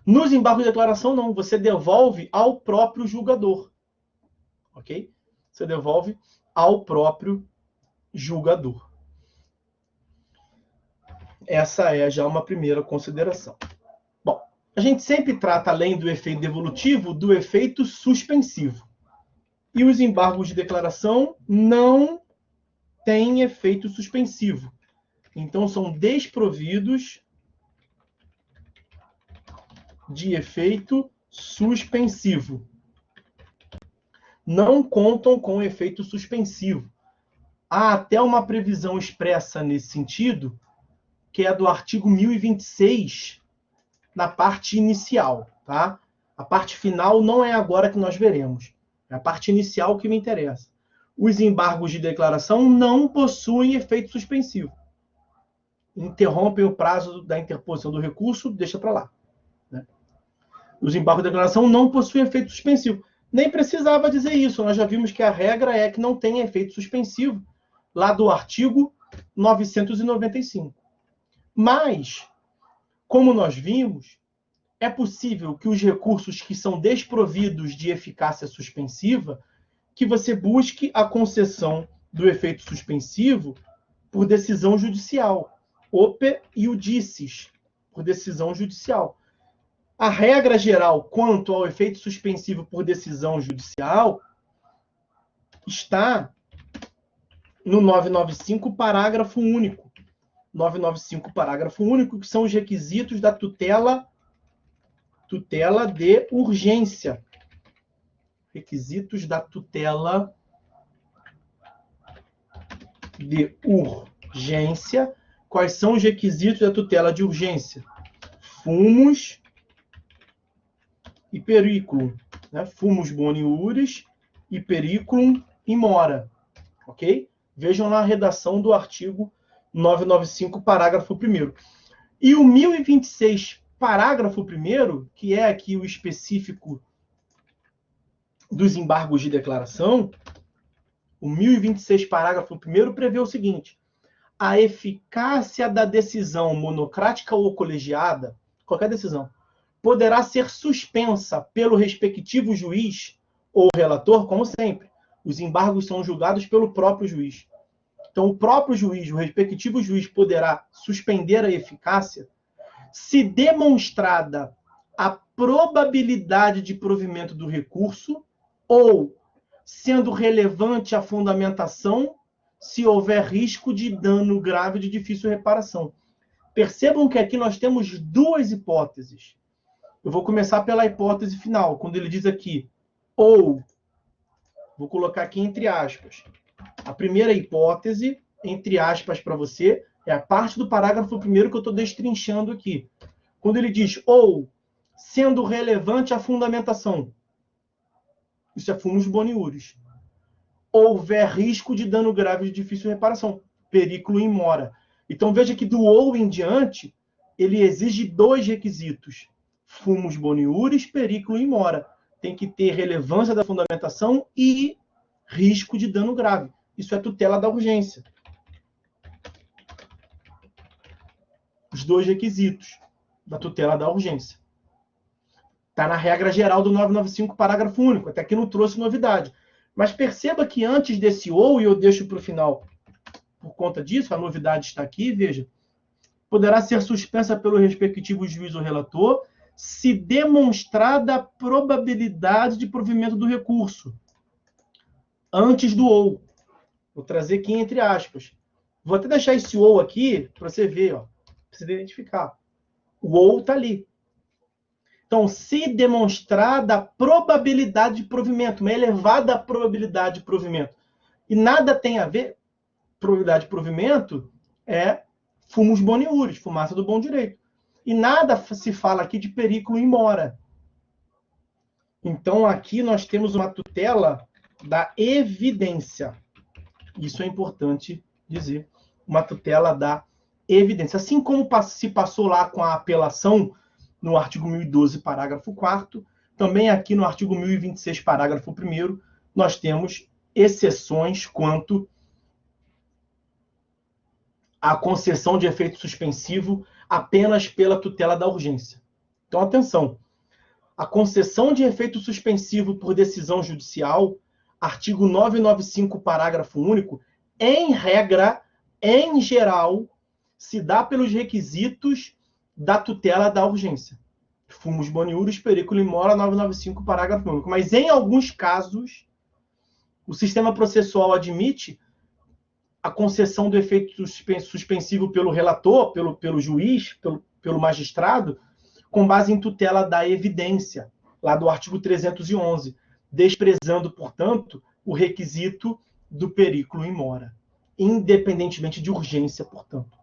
Nos embargos de declaração, não. Você devolve ao próprio julgador. Ok? Você devolve ao próprio julgador. Essa é já uma primeira consideração. Bom, a gente sempre trata, além do efeito devolutivo, do efeito suspensivo. E os embargos de declaração não têm efeito suspensivo. Então, são desprovidos de efeito suspensivo. não contam com efeito suspensivo. Há até uma previsão expressa nesse sentido, que é do artigo 1026, na parte inicial, tá? A parte final não é agora que nós veremos. É a parte inicial que me interessa. Os embargos de declaração não possuem efeito suspensivo. Interrompem o prazo da interposição do recurso, deixa para lá. Né? Os embargos de declaração não possuem efeito suspensivo. Nem precisava dizer isso. Nós já vimos que a regra é que não tem efeito suspensivo, lá do artigo 995. Mas, como nós vimos, é possível que os recursos que são desprovidos de eficácia suspensiva, que você busque a concessão do efeito suspensivo por decisão judicial. Ope iudicis, por decisão judicial. A regra geral quanto ao efeito suspensivo por decisão judicial está no 995, parágrafo único. 995, parágrafo único, que são os requisitos da tutela de urgência. Requisitos da tutela de urgência. Quais são os requisitos da tutela de urgência? Fumus e periculum. Né? Fumus boni iuris e periculum in mora. Ok? Vejam lá a redação do artigo 995, parágrafo 1º. E o 1026, parágrafo 1º, que é aqui o específico dos embargos de declaração, o 1026, parágrafo 1º, prevê o seguinte: a eficácia da decisão monocrática ou colegiada, qualquer decisão, poderá ser suspensa pelo respectivo juiz ou relator, como sempre. Os embargos são julgados pelo próprio juiz. Então, o próprio juiz, o respectivo juiz, poderá suspender a eficácia se demonstrada a probabilidade de provimento do recurso ou, sendo relevante a fundamentação, se houver risco de dano grave de difícil reparação. Percebam que aqui nós temos duas hipóteses. Eu vou começar pela hipótese final, quando ele diz aqui, ou, vou colocar aqui entre aspas. A primeira hipótese, entre aspas para você, é a parte do parágrafo 1º que eu estou destrinchando aqui. Quando ele diz, ou, sendo relevante a fundamentação, isso é fumus boni iuris, houver risco de dano grave de difícil reparação, periculum in mora. Então veja que do ou em diante, ele exige dois requisitos, fumus boni iuris, periculum in mora. Tem que ter relevância da fundamentação e risco de dano grave. Isso é tutela da urgência. Os dois requisitos da tutela da urgência. Está na regra geral do 995, parágrafo único. Até aqui não trouxe novidade. Mas perceba que antes desse ou, e eu deixo para o final por conta disso, a novidade está aqui, veja, poderá ser suspensa pelo respectivo juiz ou relator se demonstrada a probabilidade de provimento do recurso. Antes do ou. Vou trazer aqui entre aspas. Vou até deixar esse ou aqui para você ver, ó, para você identificar. O ou está ali. Então, se demonstrada a probabilidade de provimento, uma elevada probabilidade de provimento, e nada tem a ver, probabilidade de provimento é fumus boni iuris, fumaça do bom direito. E nada se fala aqui de periculum in mora. Então, aqui nós temos uma tutela da evidência. Isso é importante dizer. Uma tutela da evidência. Assim como se passou lá com a apelação no artigo 1012, parágrafo 4º, também aqui no artigo 1026, parágrafo 1º, nós temos exceções quanto à concessão de efeito suspensivo apenas pela tutela da urgência. Então, atenção. A concessão de efeito suspensivo por decisão judicial, artigo 995, parágrafo único, em regra, em geral, se dá pelos requisitos da tutela da urgência. Fumus boni iuris, periculum in mora, 995, parágrafo único. Mas, em alguns casos, o sistema processual admite a concessão do efeito suspensivo pelo relator, pelo juiz, pelo magistrado, com base em tutela da evidência, lá do artigo 311. desprezando, portanto, o requisito do perículo in mora, independentemente de urgência, portanto.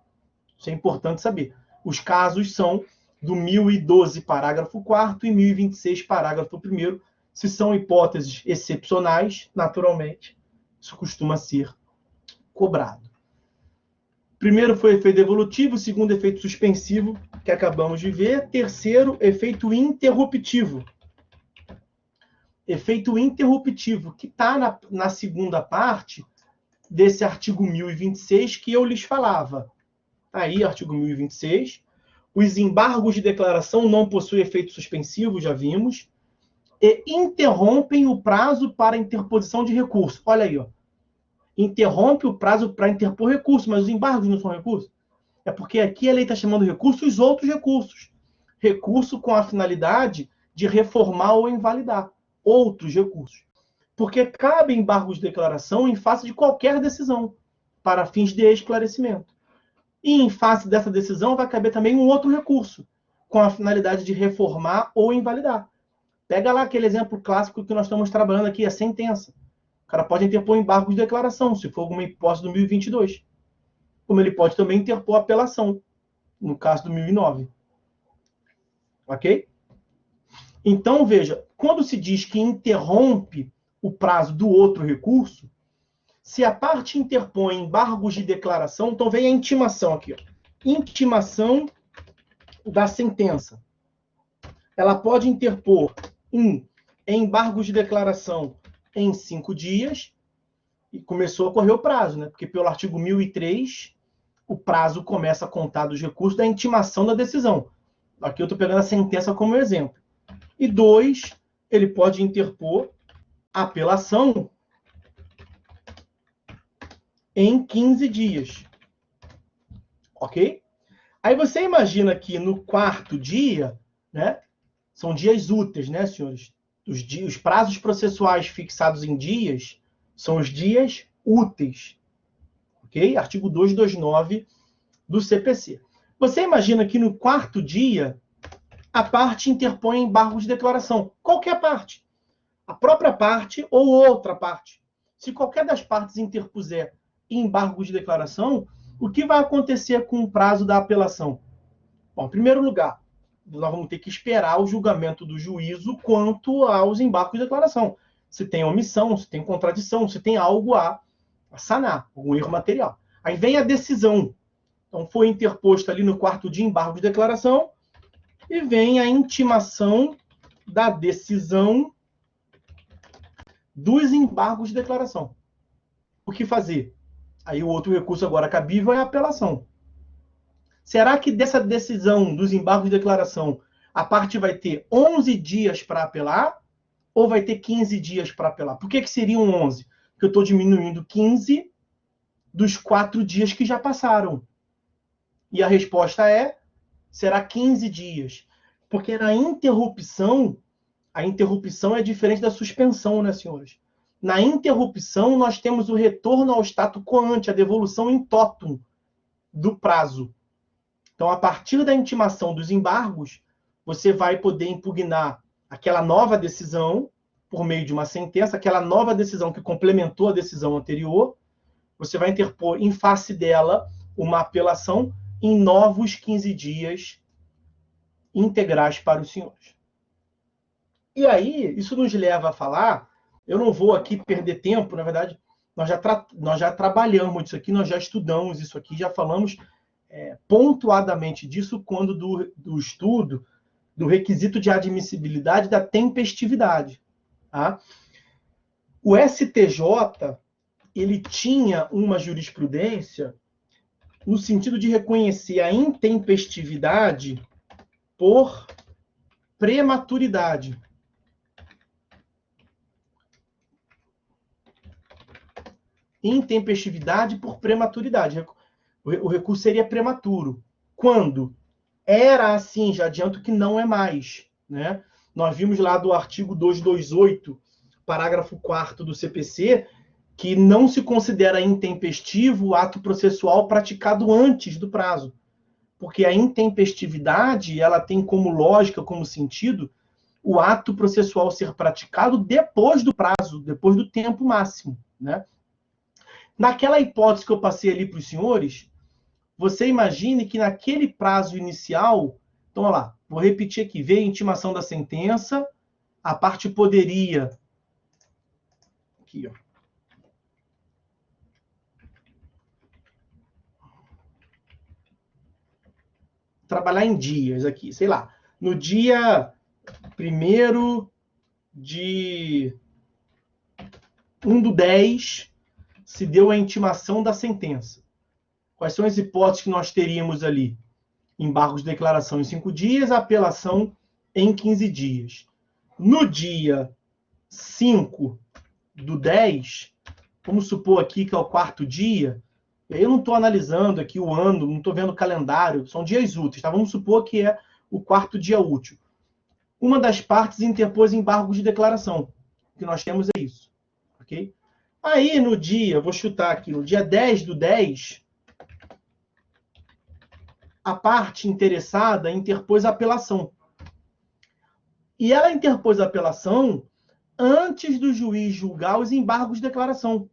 Isso é importante saber. Os casos são do 1012, parágrafo 4º, e 1026, parágrafo 1º. Se são hipóteses excepcionais, naturalmente, isso costuma ser cobrado. Primeiro foi efeito evolutivo, segundo, efeito suspensivo, que acabamos de ver. Terceiro, efeito interruptivo. Efeito interruptivo, que está na segunda parte desse artigo 1026 que eu lhes falava. Aí, artigo 1026. Os embargos de declaração não possuem efeito suspensivo, já vimos, e interrompem o prazo para interposição de recurso. Olha aí, ó. Interrompe o prazo para interpor recurso, mas os embargos não são recursos. É porque aqui a lei está chamando recurso os outros recursos. Recurso com a finalidade de reformar ou invalidar. Outros recursos. Porque cabe embargos de declaração em face de qualquer decisão, para fins de esclarecimento. E em face dessa decisão vai caber também um outro recurso, com a finalidade de reformar ou invalidar. Pega lá aquele exemplo clássico que nós estamos trabalhando aqui, a sentença. O cara pode interpor embargo de declaração, se for alguma hipótese do 1022. Como ele pode também interpor apelação, no caso do 1009. Ok? Então, veja, quando se diz que interrompe o prazo do outro recurso, se a parte interpõe embargos de declaração, então vem a intimação aqui. Ó. Intimação da sentença. Ela pode interpor embargos de declaração em 5 dias, e começou a correr o prazo, né? Porque pelo artigo 1003, o prazo começa a contar dos recursos da intimação da decisão. Aqui eu estou pegando a sentença como exemplo. E 2, ele pode interpor apelação em 15 dias. Ok? Aí você imagina que no 4º dia, né? São dias úteis, né, senhores? Os prazos processuais fixados em dias são os dias úteis. Ok? Artigo 229 do CPC. Você imagina que no 4º dia, a parte interpõe embargos de declaração. Qualquer parte. A própria parte ou outra parte. Se qualquer das partes interpuser embargos de declaração, o que vai acontecer com o prazo da apelação? Bom, em primeiro lugar, nós vamos ter que esperar o julgamento do juízo quanto aos embargos de declaração. Se tem omissão, se tem contradição, se tem algo a sanar, algum erro material. Aí vem a decisão. Então, foi interposto ali no 4º dia embargo de declaração e vem a intimação da decisão dos embargos de declaração. O que fazer? Aí o outro recurso agora cabível é a apelação. Será que dessa decisão dos embargos de declaração a parte vai ter 11 dias para apelar ou vai ter 15 dias para apelar? Por que seriam 11? Porque eu estou diminuindo 15 dos 4 dias que já passaram. E a resposta é, será 15 dias. Porque na interrupção, a interrupção é diferente da suspensão, né, senhores? Na interrupção, nós temos o retorno ao status quo ante, a devolução in totum do prazo. Então, a partir da intimação dos embargos, você vai poder impugnar aquela nova decisão por meio de uma sentença, aquela nova decisão que complementou a decisão anterior, você vai interpor em face dela uma apelação em novos 15 dias integrais para os senhores. E aí, isso nos leva a falar, eu não vou aqui perder tempo, na verdade, nós já trabalhamos isso aqui, nós já estudamos isso aqui, já falamos pontuadamente disso quando do estudo do requisito de admissibilidade da tempestividade. Tá? O STJ, ele tinha uma jurisprudência no sentido de reconhecer a intempestividade por prematuridade. Intempestividade por prematuridade. O recurso seria prematuro. Quando era assim, já adianto que não é mais. Né? Nós vimos lá do artigo 228, parágrafo 4º do CPC, que não se considera intempestivo o ato processual praticado antes do prazo. Porque a intempestividade ela tem como lógica, como sentido, o ato processual ser praticado depois do prazo, depois do tempo máximo, né? Naquela hipótese que eu passei ali para os senhores, você imagine que naquele prazo inicial, então, olha lá, vou repetir aqui, veio a intimação da sentença, a parte poderia, aqui, ó, trabalhar em dias aqui, sei lá, no dia 1º de 1/10, se deu a intimação da sentença. Quais são as hipóteses que nós teríamos ali? Embargos de declaração em 5 dias, apelação em 15 dias. No dia 5/10, vamos supor aqui que é o 4º dia, eu não estou analisando aqui o ano, não estou vendo o calendário, são dias úteis, tá? Vamos supor que é o 4º dia útil. Uma das partes interpôs embargos de declaração. O que nós temos é isso. Ok? Aí, no dia, vou chutar aqui, no dia 10/10, a parte interessada interpôs a apelação. E ela interpôs a apelação antes do juiz julgar os embargos de declaração.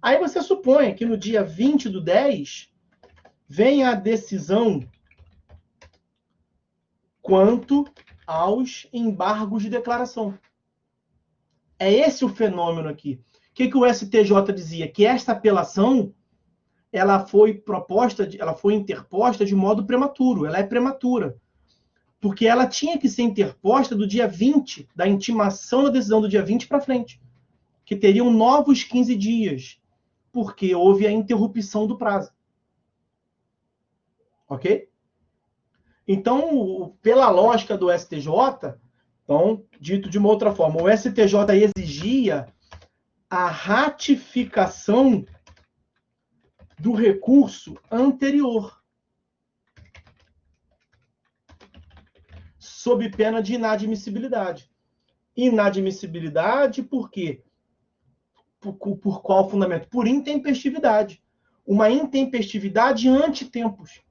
Aí você supõe que no dia 20/10 vem a decisão quanto aos embargos de declaração. É esse o fenômeno aqui. O que o STJ dizia? Que esta apelação ela foi interposta de modo prematuro, ela é prematura. Porque ela tinha que ser interposta do dia 20, da intimação da decisão do dia 20 para frente, que teriam novos 15 dias, porque houve a interrupção do prazo. Ok? Então, pela lógica do STJ, então, dito de uma outra forma, o STJ exigia a ratificação do recurso anterior, sob pena de inadmissibilidade. Inadmissibilidade por quê? Por qual fundamento? Por intempestividade. Uma intempestividade ante-tempos.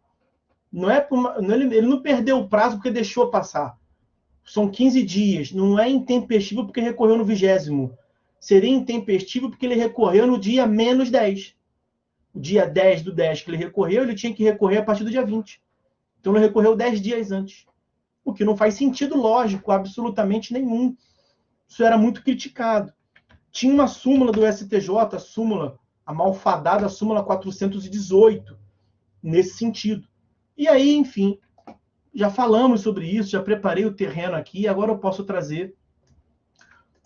Ele não perdeu o prazo porque deixou passar. São 15 dias. Não é intempestivo porque recorreu no 20º. Seria intempestivo porque ele recorreu no dia -10. O dia 10/10 que ele recorreu, ele tinha que recorrer a partir do dia 20. Então ele recorreu 10 dias antes. O que não faz sentido lógico, absolutamente nenhum. Isso era muito criticado. Tinha uma súmula do STJ, a malfadada súmula 418, nesse sentido. E aí, enfim, já falamos sobre isso, já preparei o terreno aqui, agora eu posso trazer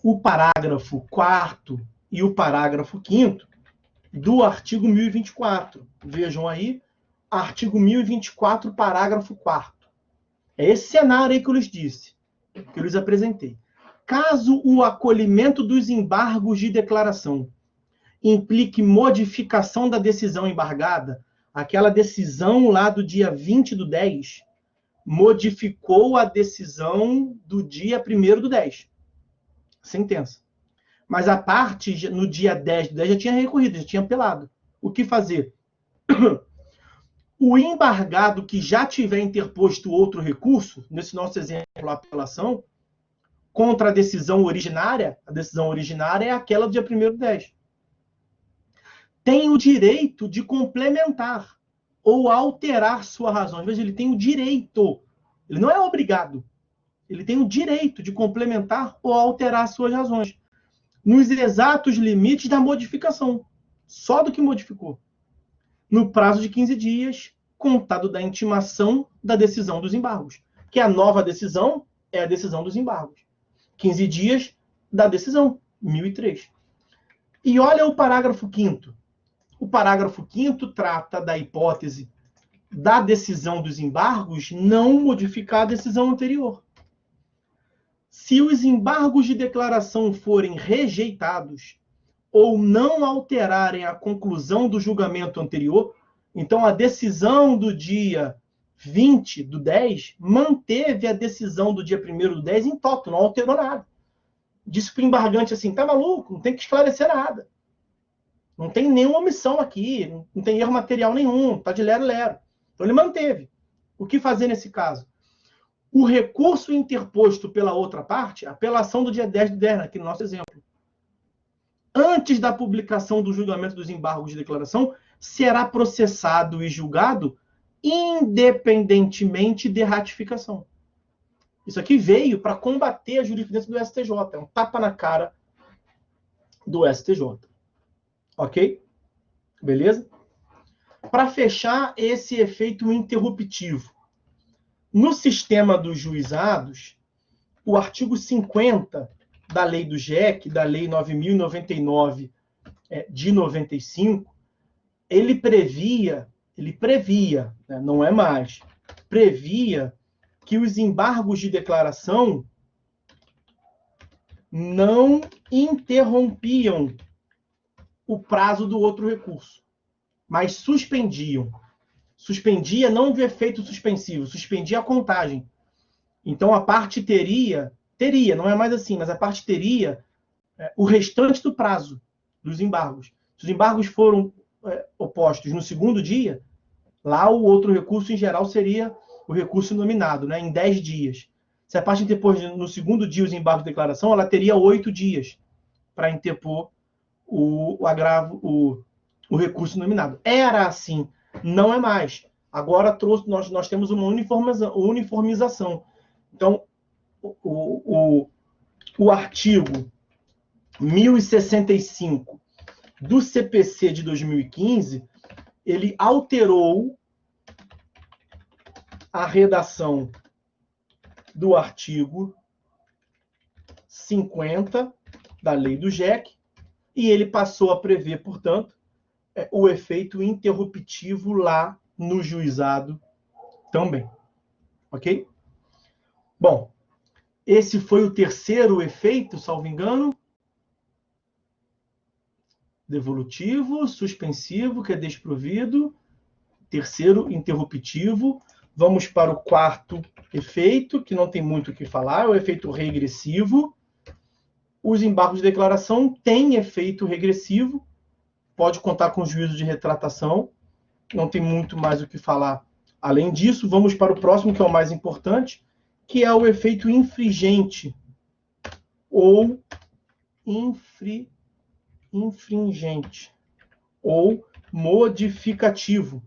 o parágrafo 4º e o parágrafo 5º do artigo 1024. Vejam aí, artigo 1024, parágrafo 4º. É esse cenário aí que eu lhes disse, que eu lhes apresentei. Caso o acolhimento dos embargos de declaração implique modificação da decisão embargada, aquela decisão lá do dia 20/10 modificou a decisão do dia 1º/10. Sentença. Mas a parte, no dia 10/10, já tinha recorrido, já tinha apelado. O que fazer? O embargado que já tiver interposto outro recurso, nesse nosso exemplo, a apelação, contra a decisão originária é aquela do dia 1º/10. Tem o direito de complementar ou alterar sua razão. Veja, ele tem o direito. Ele não é obrigado. Ele tem o direito de complementar ou alterar suas razões, nos exatos limites da modificação. Só do que modificou. No prazo de 15 dias, contado da intimação da decisão dos embargos. Que a nova decisão é a decisão dos embargos. 15 dias da decisão, 1003. E olha o parágrafo 5º. O parágrafo 5º trata da hipótese da decisão dos embargos não modificar a decisão anterior. Se os embargos de declaração forem rejeitados ou não alterarem a conclusão do julgamento anterior, então a decisão do dia 20/10 manteve a decisão do dia 1º/10 em toto, não alterou nada. Disse para o embargante assim, tá maluco? Não tem que esclarecer nada. Não tem nenhuma omissão aqui, não tem erro material nenhum, tá de lero-lero. Então ele manteve. O que fazer nesse caso? o recurso interposto pela outra parte, apelação do dia 10 de 10, aqui no nosso exemplo, antes da publicação do julgamento dos embargos de declaração, será processado e julgado independentemente de ratificação. Isso aqui veio para combater a jurisprudência do STJ, é um tapa na cara do STJ. Ok? Beleza? Para fechar esse efeito interruptivo, no sistema dos juizados, o artigo 50 da lei do GEC, da lei 9.099 de 95, ele previa, né, não é mais, previa que os embargos de declaração não interrompiam o prazo do outro recurso, mas suspendiam. Suspendia não de efeito suspensivo, suspendia a contagem. Então, a parte teria, não é mais assim, mas a parte teria o restante do prazo dos embargos. Se os embargos foram opostos no segundo dia, lá o outro recurso, em geral, seria o recurso nominado, né, em 10 dias. Se a parte interpôs no segundo dia os embargos de declaração, ela teria 8 dias para interpor o agravo, o recurso nominado. Era assim, não é mais. Agora nós temos uma uniformização. Então, o artigo 1065 do CPC de 2015, ele alterou a redação do artigo 50 da lei do GEC, e ele passou a prever, portanto, o efeito interruptivo lá no juizado também. Ok? Bom, esse foi o terceiro efeito, salvo engano. Devolutivo, suspensivo, que é desprovido. Terceiro, interruptivo. Vamos para o quarto efeito, que não tem muito o que falar, é o efeito regressivo. Os embargos de declaração têm efeito regressivo, pode contar com juízo de retratação, não tem muito mais o que falar. Além disso, vamos para o próximo, que é o mais importante, que é o efeito infringente ou infringente ou modificativo.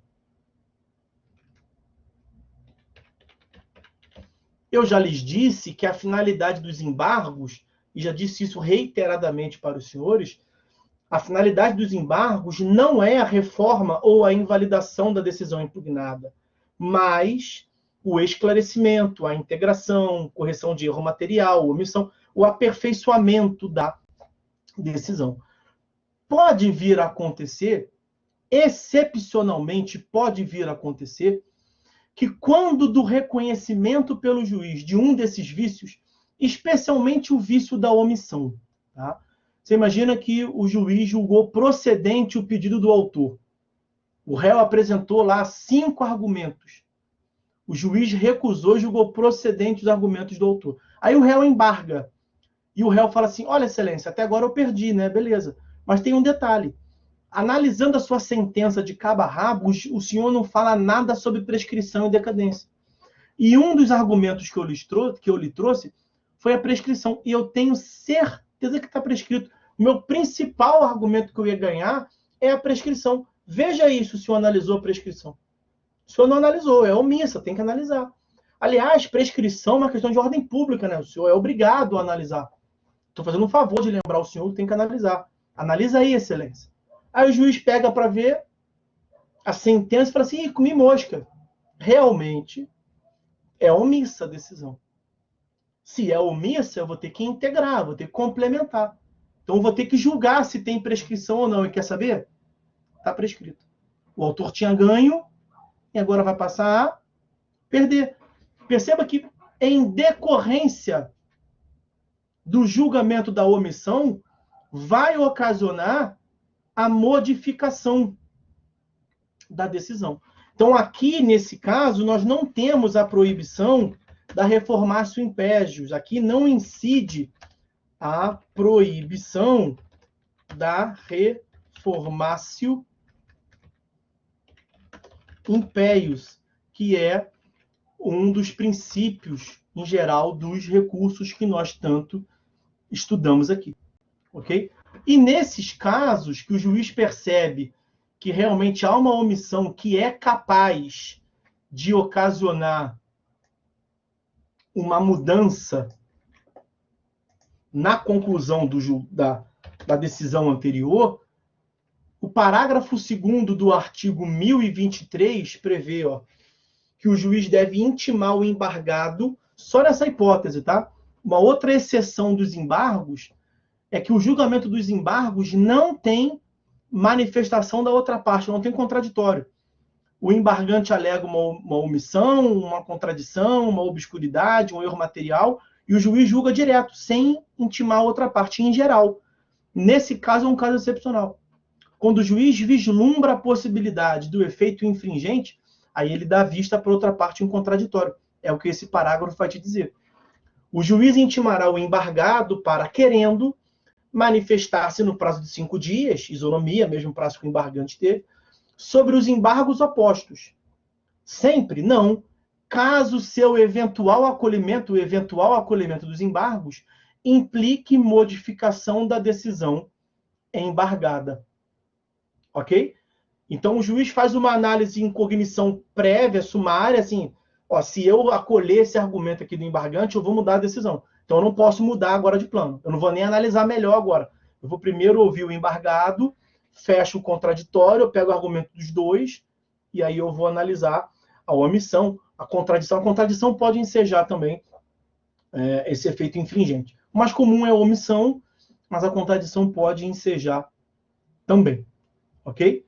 Eu já lhes disse que a finalidade dos embargos, e já disse isso reiteradamente para os senhores, a finalidade dos embargos não é a reforma ou a invalidação da decisão impugnada, mas o esclarecimento, a integração, correção de erro material, omissão, o aperfeiçoamento da decisão. Pode vir a acontecer, excepcionalmente pode vir a acontecer, que quando do reconhecimento pelo juiz de um desses vícios, especialmente o vício da omissão, tá? Você imagina que o juiz julgou procedente o pedido do autor. O réu apresentou lá 5 argumentos. O juiz recusou e julgou procedente os argumentos do autor. Aí o réu embarga. E o réu fala assim, olha, excelência, até agora eu perdi, né? Beleza. Mas tem um detalhe. Analisando a sua sentença de cabo a rabo, o senhor não fala nada sobre prescrição e decadência. E um dos argumentos que eu lhe trouxe foi a prescrição. E eu tenho certeza que está prescrito. O meu principal argumento que eu ia ganhar é a prescrição. Veja aí se o senhor analisou a prescrição. O senhor não analisou, é omissa, tem que analisar. Aliás, prescrição é uma questão de ordem pública, né? O senhor é obrigado a analisar. Estou fazendo um favor de lembrar o senhor que tem que analisar. Analisa aí, excelência. Aí o juiz pega para ver a sentença e fala assim, comi mosca. Realmente é omissa a decisão. Se é omissa, eu vou ter que integrar, vou ter que complementar. Então, eu vou ter que julgar se tem prescrição ou não. E quer saber? Está prescrito. O autor tinha ganho e agora vai passar a perder. Perceba que, em decorrência do julgamento da omissão, vai ocasionar a modificação da decisão. Então, aqui, nesse caso, nós não temos a proibição da reformatio impégios. Aqui não incide a proibição da reformatio impéios, que é um dos princípios, em geral, dos recursos que nós tanto estudamos aqui. Ok? E nesses casos que o juiz percebe que realmente há uma omissão que é capaz de ocasionar uma mudança na conclusão da decisão anterior, o parágrafo 2º do artigo 1023 prevê que o juiz deve intimar o embargado, só nessa hipótese, tá? Uma outra exceção dos embargos é que o julgamento dos embargos não tem manifestação da outra parte, não tem contraditório. O embargante alega uma omissão, uma contradição, uma obscuridade, um erro material, e o juiz julga direto, sem intimar a outra parte, em geral. Nesse caso, é um caso excepcional. Quando o juiz vislumbra a possibilidade do efeito infringente, aí ele dá vista para outra parte em contraditório. É o que esse parágrafo vai te dizer. O juiz intimará o embargado para, querendo, manifestar-se no prazo de 5 dias, isonomia, mesmo prazo que o embargante teve, sobre os embargos opostos. Sempre não, caso seu eventual acolhimento dos embargos implique modificação da decisão embargada. Ok? Então, o juiz faz uma análise em cognição prévia, sumária, assim, se eu acolher esse argumento aqui do embargante, eu vou mudar a decisão. Então, eu não posso mudar agora de plano. Eu não vou nem analisar melhor agora. Eu vou primeiro ouvir o embargado, fecho o contraditório, eu pego o argumento dos dois, e aí eu vou analisar a omissão, a contradição. A contradição pode ensejar também esse efeito infringente. O mais comum é a omissão, mas a contradição pode ensejar também. Ok?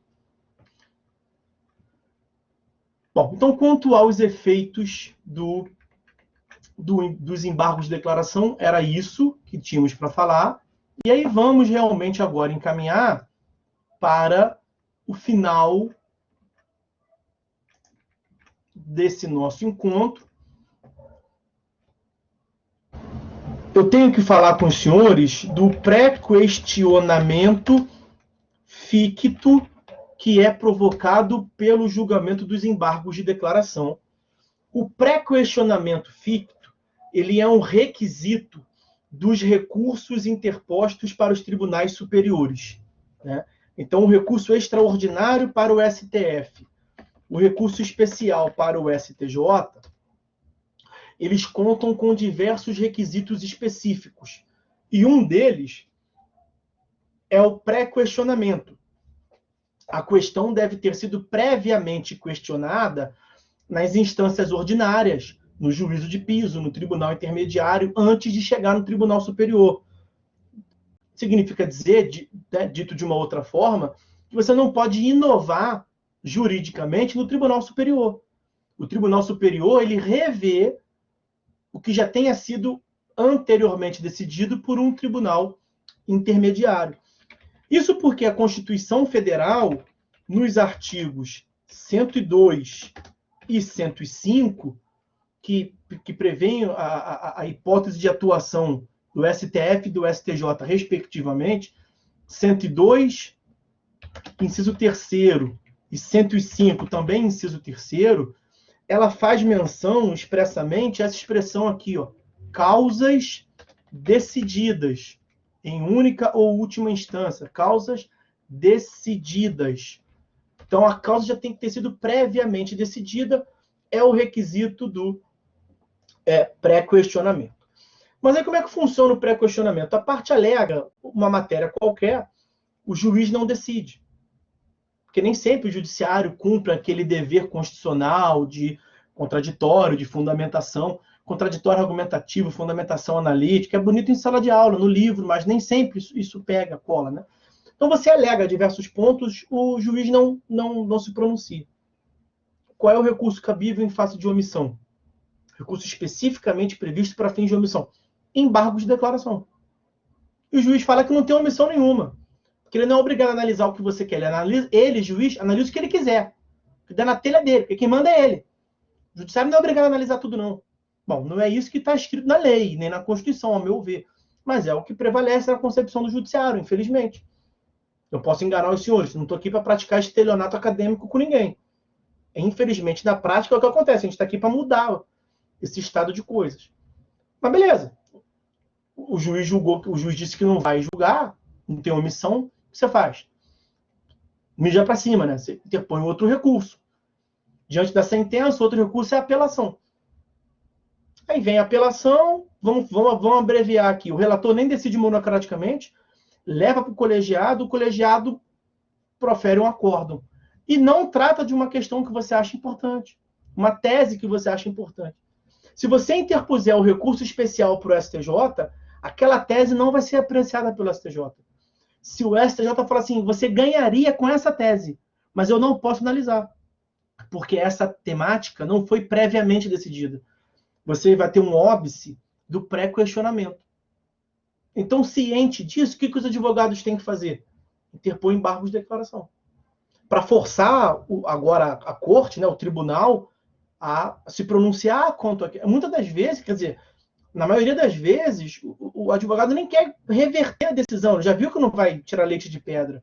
Bom, então, quanto aos efeitos dos embargos de declaração, era isso que tínhamos para falar. E aí vamos realmente agora encaminhar para o final desse nosso encontro. Eu tenho que falar com os senhores do pré-questionamento ficto que é provocado pelo julgamento dos embargos de declaração. O pré-questionamento ficto, ele é um requisito dos recursos interpostos para os tribunais superiores, né? Então, o recurso extraordinário para o STF, o recurso especial para o STJ, eles contam com diversos requisitos específicos. E um deles é o pré-questionamento. A questão deve ter sido previamente questionada nas instâncias ordinárias, no juízo de piso, no tribunal intermediário, antes de chegar no tribunal superior. Significa dizer, dito de uma outra forma, que você não pode inovar juridicamente no tribunal superior. O tribunal superior, ele revê o que já tenha sido anteriormente decidido por um tribunal intermediário. Isso porque a Constituição Federal, nos artigos 102 e 105, que prevêem a hipótese de atuação do STF e do STJ, respectivamente, 102, inciso 3º, e 105, também inciso 3º, ela faz menção expressamente a essa expressão aqui, causas decididas, em única ou última instância, causas decididas. Então, a causa já tem que ter sido previamente decidida, é o requisito do pré-questionamento. Mas aí como é que funciona o pré-questionamento? A parte alega uma matéria qualquer, o juiz não decide. Porque nem sempre o judiciário cumpre aquele dever constitucional de contraditório, de fundamentação, contraditório argumentativo, fundamentação analítica. É bonito em sala de aula, no livro, mas nem sempre isso pega, cola, né? Então você alega diversos pontos, o juiz não se pronuncia. Qual é o recurso cabível em face de omissão? Recurso especificamente previsto para fins de omissão. Embargo de declaração. E o juiz fala que não tem omissão nenhuma. Porque ele não é obrigado a analisar o que você quer. Ele, juiz, analisa o que ele quiser. O que dá na telha dele, porque quem manda é ele. O judiciário não é obrigado a analisar tudo, não. Bom, não é isso que está escrito na lei, nem na Constituição, ao meu ver. Mas é o que prevalece na concepção do judiciário, infelizmente. Eu posso enganar os senhores, não estou aqui para praticar estelionato acadêmico com ninguém. Infelizmente, na prática, é o que acontece. A gente está aqui para mudar esse estado de coisas. Mas beleza. O juiz julgou, o juiz disse que não vai julgar, não tem omissão, o que você faz? Mija para cima, né? Você interpõe outro recurso. Diante da sentença, outro recurso é a apelação. Aí vem a apelação, vamos abreviar aqui. O relator nem decide monocraticamente, leva para o colegiado profere um acórdão. E não trata de uma questão que você acha importante, uma tese que você acha importante. Se você interpuser o recurso especial para o STJ, aquela tese não vai ser apreciada pelo STJ. Se o STJ falar assim, você ganharia com essa tese, mas eu não posso analisar, porque essa temática não foi previamente decidida. Você vai ter um óbice do pré-questionamento. Então, ciente disso, o que os advogados têm que fazer? Interpor embargos de declaração. Para forçar agora a corte, né, o tribunal, a se pronunciar quanto a... Muitas das vezes, quer dizer, na maioria das vezes, o advogado nem quer reverter a decisão. Ele já viu que não vai tirar leite de pedra,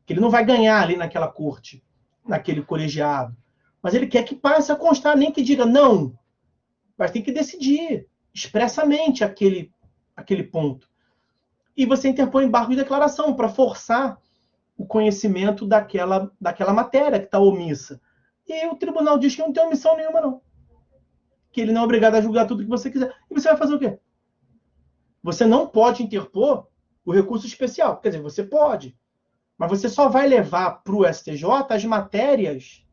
que ele não vai ganhar ali naquela corte, naquele colegiado. Mas ele quer que passe a constar, nem que diga não. Mas tem que decidir expressamente aquele ponto. E você interpõe embargo de declaração para forçar o conhecimento daquela matéria que está omissa. E o tribunal diz que não tem omissão nenhuma, não. Que ele não é obrigado a julgar tudo que você quiser. E você vai fazer o quê? Você não pode interpor o recurso especial. Quer dizer, você pode. Mas você só vai levar para o STJ as matérias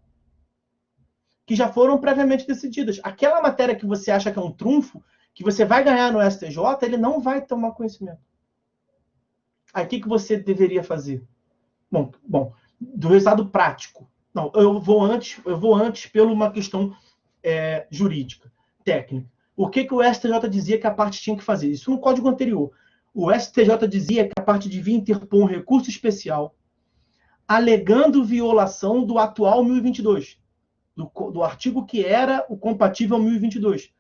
que já foram previamente decididas. Aquela matéria que você acha que é um trunfo, que você vai ganhar no STJ, ele não vai tomar conhecimento. Aí o que você deveria fazer? Bom, do resultado prático. Não, eu vou antes por uma questão jurídica, técnica. O que o STJ dizia que a parte tinha que fazer? Isso no código anterior. O STJ dizia que a parte devia interpor um recurso especial alegando violação do atual 1022, do artigo que era o compatível 1022,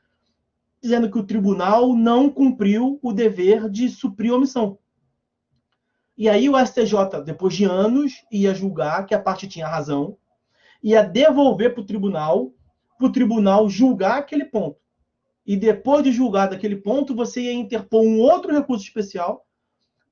dizendo que o tribunal não cumpriu o dever de suprir a omissão. E aí o STJ, depois de anos, ia julgar que a parte tinha razão, ia devolver para o tribunal julgar aquele ponto. E depois de julgar daquele ponto, você ia interpor um outro recurso especial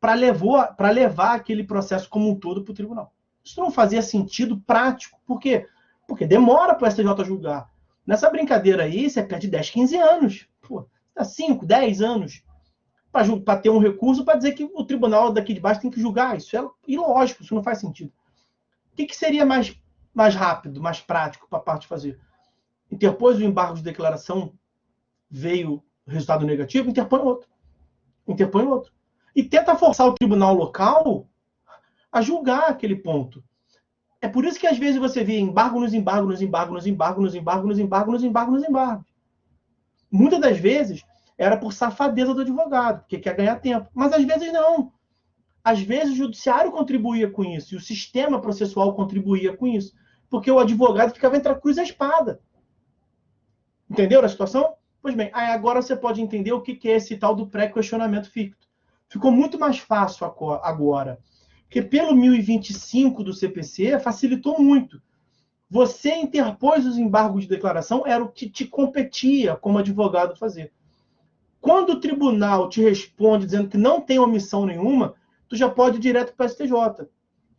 para levar aquele processo como um todo para o tribunal. Isso não fazia sentido prático. Por quê? Porque demora para o STJ julgar. Nessa brincadeira aí, você perde 10, 15 anos. Pô, 5, 10 anos para ter um recurso para dizer que o tribunal daqui de baixo tem que julgar. Isso é ilógico, isso não faz sentido. O que seria mais rápido, mais prático para a parte fazer? Interpôs o embargo de declaração, veio resultado negativo, interpõe outro. E tenta forçar o tribunal local a julgar aquele ponto. É por isso que às vezes você vê embargo nos embargos. Muitas das vezes era por safadeza do advogado, porque quer ganhar tempo. Mas às vezes não. Às vezes o judiciário contribuía com isso, e o sistema processual contribuía com isso, porque o advogado ficava entre a cruz e a espada. Entenderam a situação? Pois bem, aí agora você pode entender o que é esse tal do pré-questionamento ficto. Ficou muito mais fácil agora, porque pelo 1025 do CPC facilitou muito. Você interpôs os embargos de declaração, era o que te competia como advogado fazer. Quando o tribunal te responde dizendo que não tem omissão nenhuma, tu já pode ir direto para o STJ.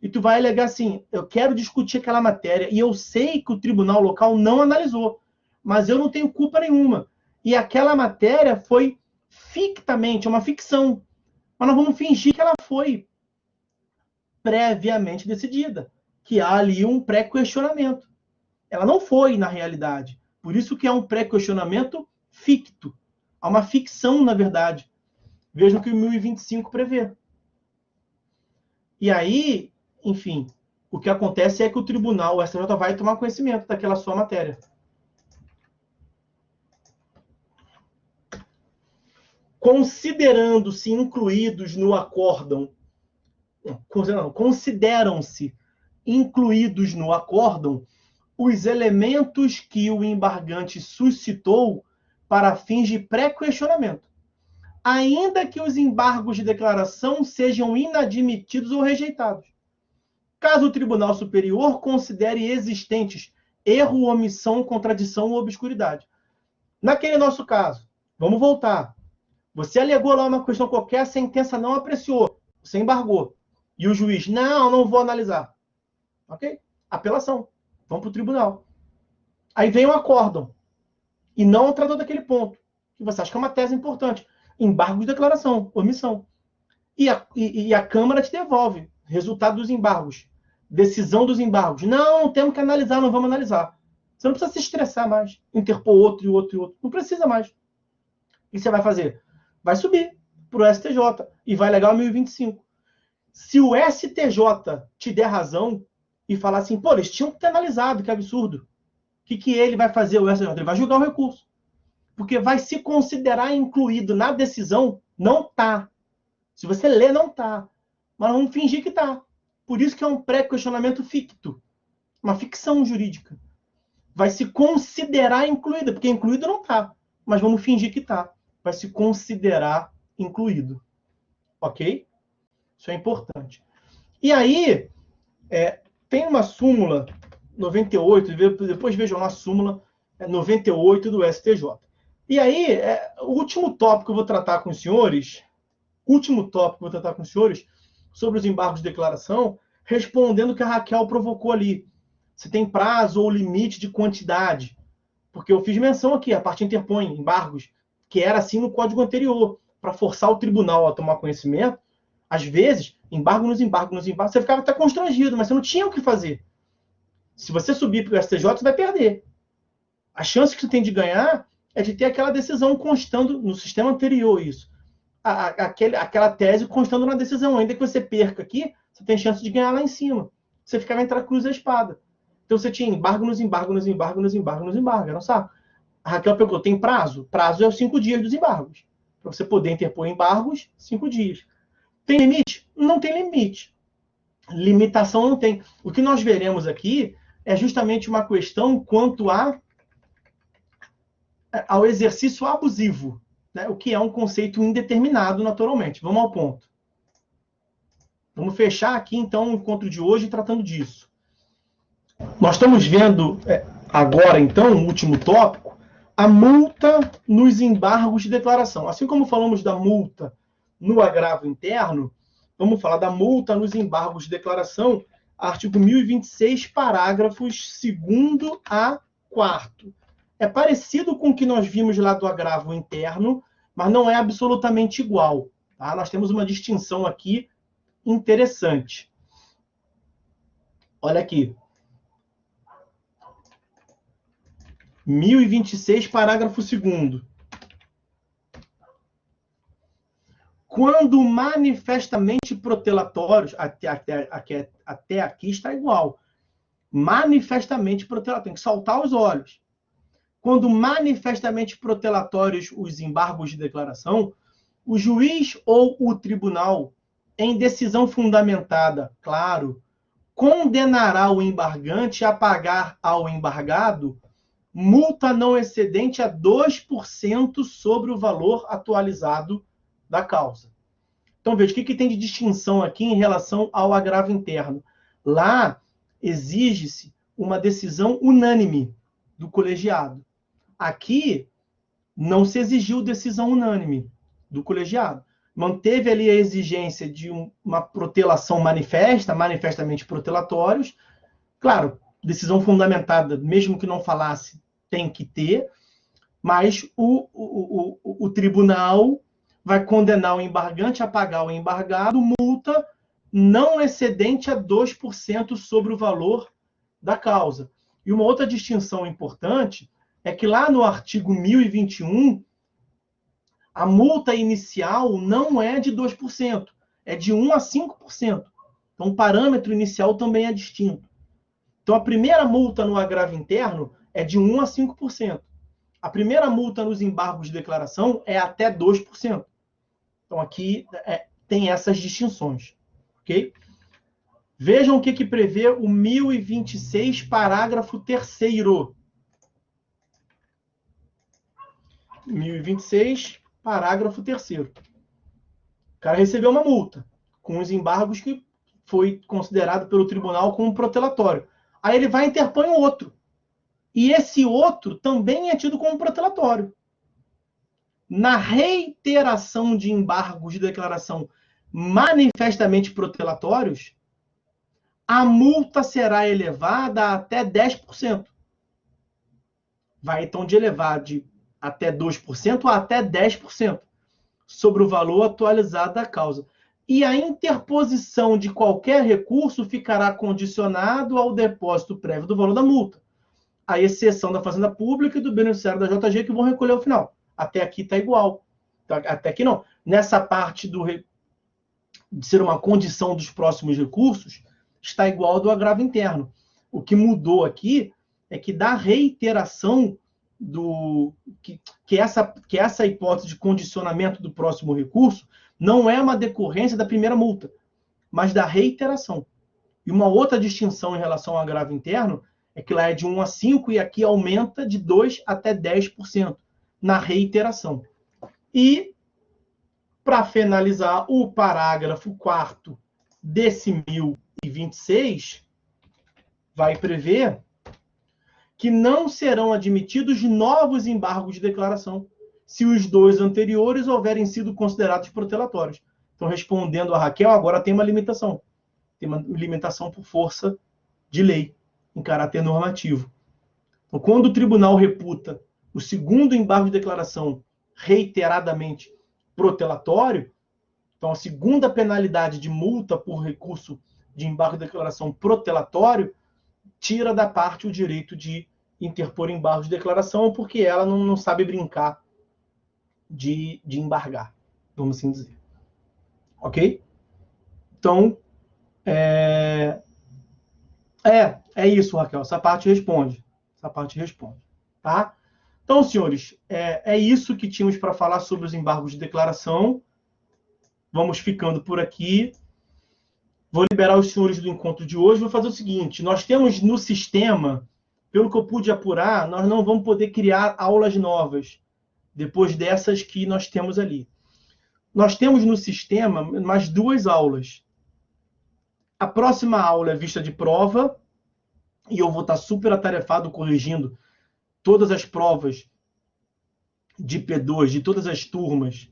E tu vai alegar assim, eu quero discutir aquela matéria, e eu sei que o tribunal local não analisou, mas eu não tenho culpa nenhuma. E aquela matéria foi fictamente, é uma ficção. Mas nós vamos fingir que ela foi previamente decidida, que há ali um pré-questionamento. Ela não foi, na realidade. Por isso que é um pré-questionamento ficto. Há uma ficção, na verdade. Vejam que o 1025 prevê. E aí, enfim, o que acontece é que o tribunal, o STJ, vai tomar conhecimento daquela sua matéria. Considerando-se incluídos no acórdão, consideram-se incluídos no acórdão os elementos que o embargante suscitou para fins de pré-questionamento, ainda que os embargos de declaração sejam inadmitidos ou rejeitados. Caso o Tribunal Superior considere existentes erro, omissão, contradição ou obscuridade. Naquele nosso caso, vamos voltar. Você alegou lá uma questão qualquer, a sentença não apreciou, você embargou. E o juiz, não vou analisar. Ok? Apelação. Vamos para o tribunal. Aí vem um acórdão. E não tratou daquele ponto. Que você acha que é uma tese importante. Embargo de declaração, omissão. E a Câmara te devolve. Resultado dos embargos. Decisão dos embargos. Não, temos que analisar, não vamos analisar. Você não precisa se estressar mais. Interpor outro e outro e outro. Não precisa mais. O que você vai fazer? Vai subir para o STJ e vai alegar o 1025. Se o STJ te der razão e falar assim, pô, eles tinham que ter analisado, que absurdo. O que ele vai fazer, o STJ? Ele vai julgar o recurso. Porque vai se considerar incluído na decisão, não tá. Se você ler, não tá. Mas vamos fingir que tá. Por isso que é um pré-questionamento ficto. Uma ficção jurídica. Vai se considerar incluída, porque incluído não tá. Mas vamos fingir que tá. Vai se considerar incluído. Ok? Isso é importante. E aí, tem uma súmula 98, depois vejam lá a súmula 98 do STJ. E aí, o último tópico que eu vou tratar com os senhores, sobre os embargos de declaração, respondendo o que a Raquel provocou ali. Se tem prazo ou limite de quantidade. Porque eu fiz menção aqui, a parte interpõe embargos, que era assim no código anterior, para forçar o tribunal a tomar conhecimento. Às vezes, embargo nos embargos, você ficava até constrangido, mas você não tinha o que fazer. Se você subir para o STJ, você vai perder. A chance que você tem de ganhar é de ter aquela decisão constando no sistema anterior, isso. Aquela tese constando na decisão. Ainda que você perca aqui, você tem chance de ganhar lá em cima. Você ficava entre a cruz e a espada. Então você tinha embargo nos embargos. Era um saco. A Raquel pegou, tem prazo? Prazo é os 5 dias dos embargos. Para você poder interpor embargos, 5 dias. Tem limite? Não tem limite. Limitação não tem. O que nós veremos aqui é justamente uma questão quanto ao exercício abusivo, né? O que é um conceito indeterminado, naturalmente. Vamos ao ponto. Vamos fechar aqui, então, o encontro de hoje tratando disso. Nós estamos vendo agora, então, o último tópico, a multa nos embargos de declaração. Assim como falamos da multa no agravo interno, vamos falar da multa nos embargos de declaração, artigo 1026, parágrafos 2º a 4º. É parecido com o que nós vimos lá do agravo interno, mas não é absolutamente igual. Tá? Nós temos uma distinção aqui interessante. Olha aqui. 1026, parágrafo 2º. Quando manifestamente protelatórios, até aqui está igual. Manifestamente protelatórios, tem que saltar os olhos. Quando manifestamente protelatórios os embargos de declaração, o juiz ou o tribunal, em decisão fundamentada, claro, condenará o embargante a pagar ao embargado multa não excedente a 2% sobre o valor atualizado da causa. Então, veja, o que tem de distinção aqui em relação ao agravo interno? Lá, exige-se uma decisão unânime do colegiado. Aqui, não se exigiu decisão unânime do colegiado. Manteve ali a exigência de uma protelação manifesta, manifestamente protelatórios. Claro, decisão fundamentada, mesmo que não falasse, tem que ter, mas o tribunal vai condenar o embargante a pagar ao embargado multa não excedente a 2% sobre o valor da causa. E uma outra distinção importante é que lá no artigo 1021, a multa inicial não é de 2%, é de 1% a 5%. Então, o parâmetro inicial também é distinto. Então, a primeira multa no agravo interno é de 1% a 5%. A primeira multa nos embargos de declaração é até 2%. Então, aqui tem essas distinções. Ok? Vejam o que prevê o 1026, parágrafo 3º. 1026, parágrafo 3º. O cara recebeu uma multa com os embargos que foi considerado pelo tribunal como protelatório. Aí ele vai e interpõe um outro. E esse outro também é tido como protelatório. Na reiteração de embargos de declaração manifestamente protelatórios, a multa será elevada até 10%. Vai, então, de elevar de até 2% a até 10% sobre o valor atualizado da causa. E a interposição de qualquer recurso ficará condicionado ao depósito prévio do valor da multa, à exceção da Fazenda Pública e do beneficiário da JG, que vão recolher ao final. Até aqui está igual. Até aqui não. Nessa parte de ser uma condição dos próximos recursos, está igual ao do agravo interno. O que mudou aqui é que da reiteração que essa hipótese de condicionamento do próximo recurso não é uma decorrência da primeira multa, mas da reiteração. E uma outra distinção em relação ao agravo interno é que lá é de 1 a 5 e aqui aumenta de 2 até 10% na reiteração. E, para finalizar, o parágrafo 4º desse 1026 vai prever que não serão admitidos novos embargos de declaração se os dois anteriores houverem sido considerados protelatórios. Então, respondendo a Raquel, agora tem uma limitação. Tem uma limitação por força de lei, em caráter normativo. Então, quando o tribunal reputa o segundo embargo de declaração reiteradamente protelatório, então a segunda penalidade de multa por recurso de embargo de declaração protelatório tira da parte o direito de interpor embargo de declaração, porque ela não sabe brincar de embargar, vamos assim dizer. Ok? Então, é isso, Raquel. Essa parte responde. Tá? Então, senhores, é isso que tínhamos para falar sobre os embargos de declaração. Vamos ficando por aqui. Vou liberar os senhores do encontro de hoje. Vou fazer o seguinte: nós temos no sistema, pelo que eu pude apurar, nós não vamos poder criar aulas novas depois dessas que nós temos ali. Nós temos no sistema mais 2 aulas. A próxima aula é vista de prova, e eu vou estar super atarefado corrigindo todas as provas de P2, de todas as turmas,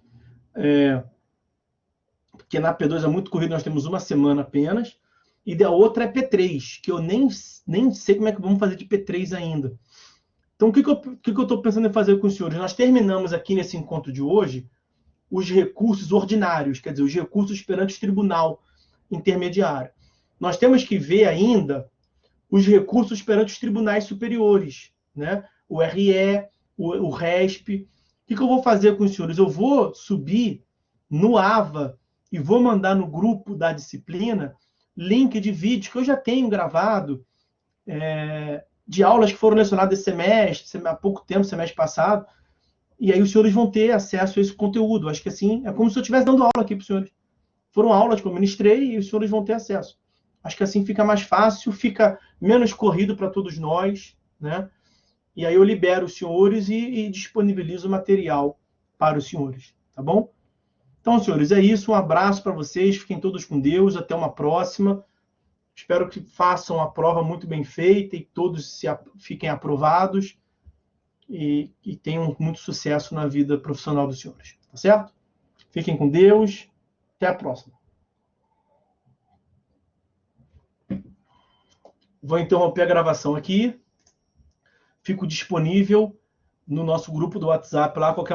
porque na P2 é muito corrido, nós temos uma semana apenas, e a outra é P3, que eu nem sei como é que vamos fazer de P3 ainda. Então, o que eu estou pensando em fazer com os senhores? Nós terminamos aqui nesse encontro de hoje os recursos ordinários, quer dizer, os recursos perante o tribunal intermediário. Nós temos que ver ainda os recursos perante os tribunais superiores, né? O RE, o RESP. O que eu vou fazer com os senhores? Eu vou subir no AVA e vou mandar no grupo da disciplina link de vídeos que eu já tenho gravado, de aulas que foram lecionadas esse semestre, há pouco tempo, semestre passado, e aí os senhores vão ter acesso a esse conteúdo. Acho que assim, é como se eu estivesse dando aula aqui para os senhores. Foram aulas que eu ministrei e os senhores vão ter acesso. Acho que assim fica mais fácil, fica menos corrido para todos nós, né? E aí eu libero os senhores e disponibilizo o material para os senhores, tá bom? Então, senhores, é isso. Um abraço para vocês. Fiquem todos com Deus. Até uma próxima. Espero que façam a prova muito bem feita e todos fiquem aprovados e tenham muito sucesso na vida profissional dos senhores. Tá certo? Fiquem com Deus. Até a próxima. Vou interromper a gravação aqui. Fico disponível no nosso grupo do WhatsApp lá a qualquer momento.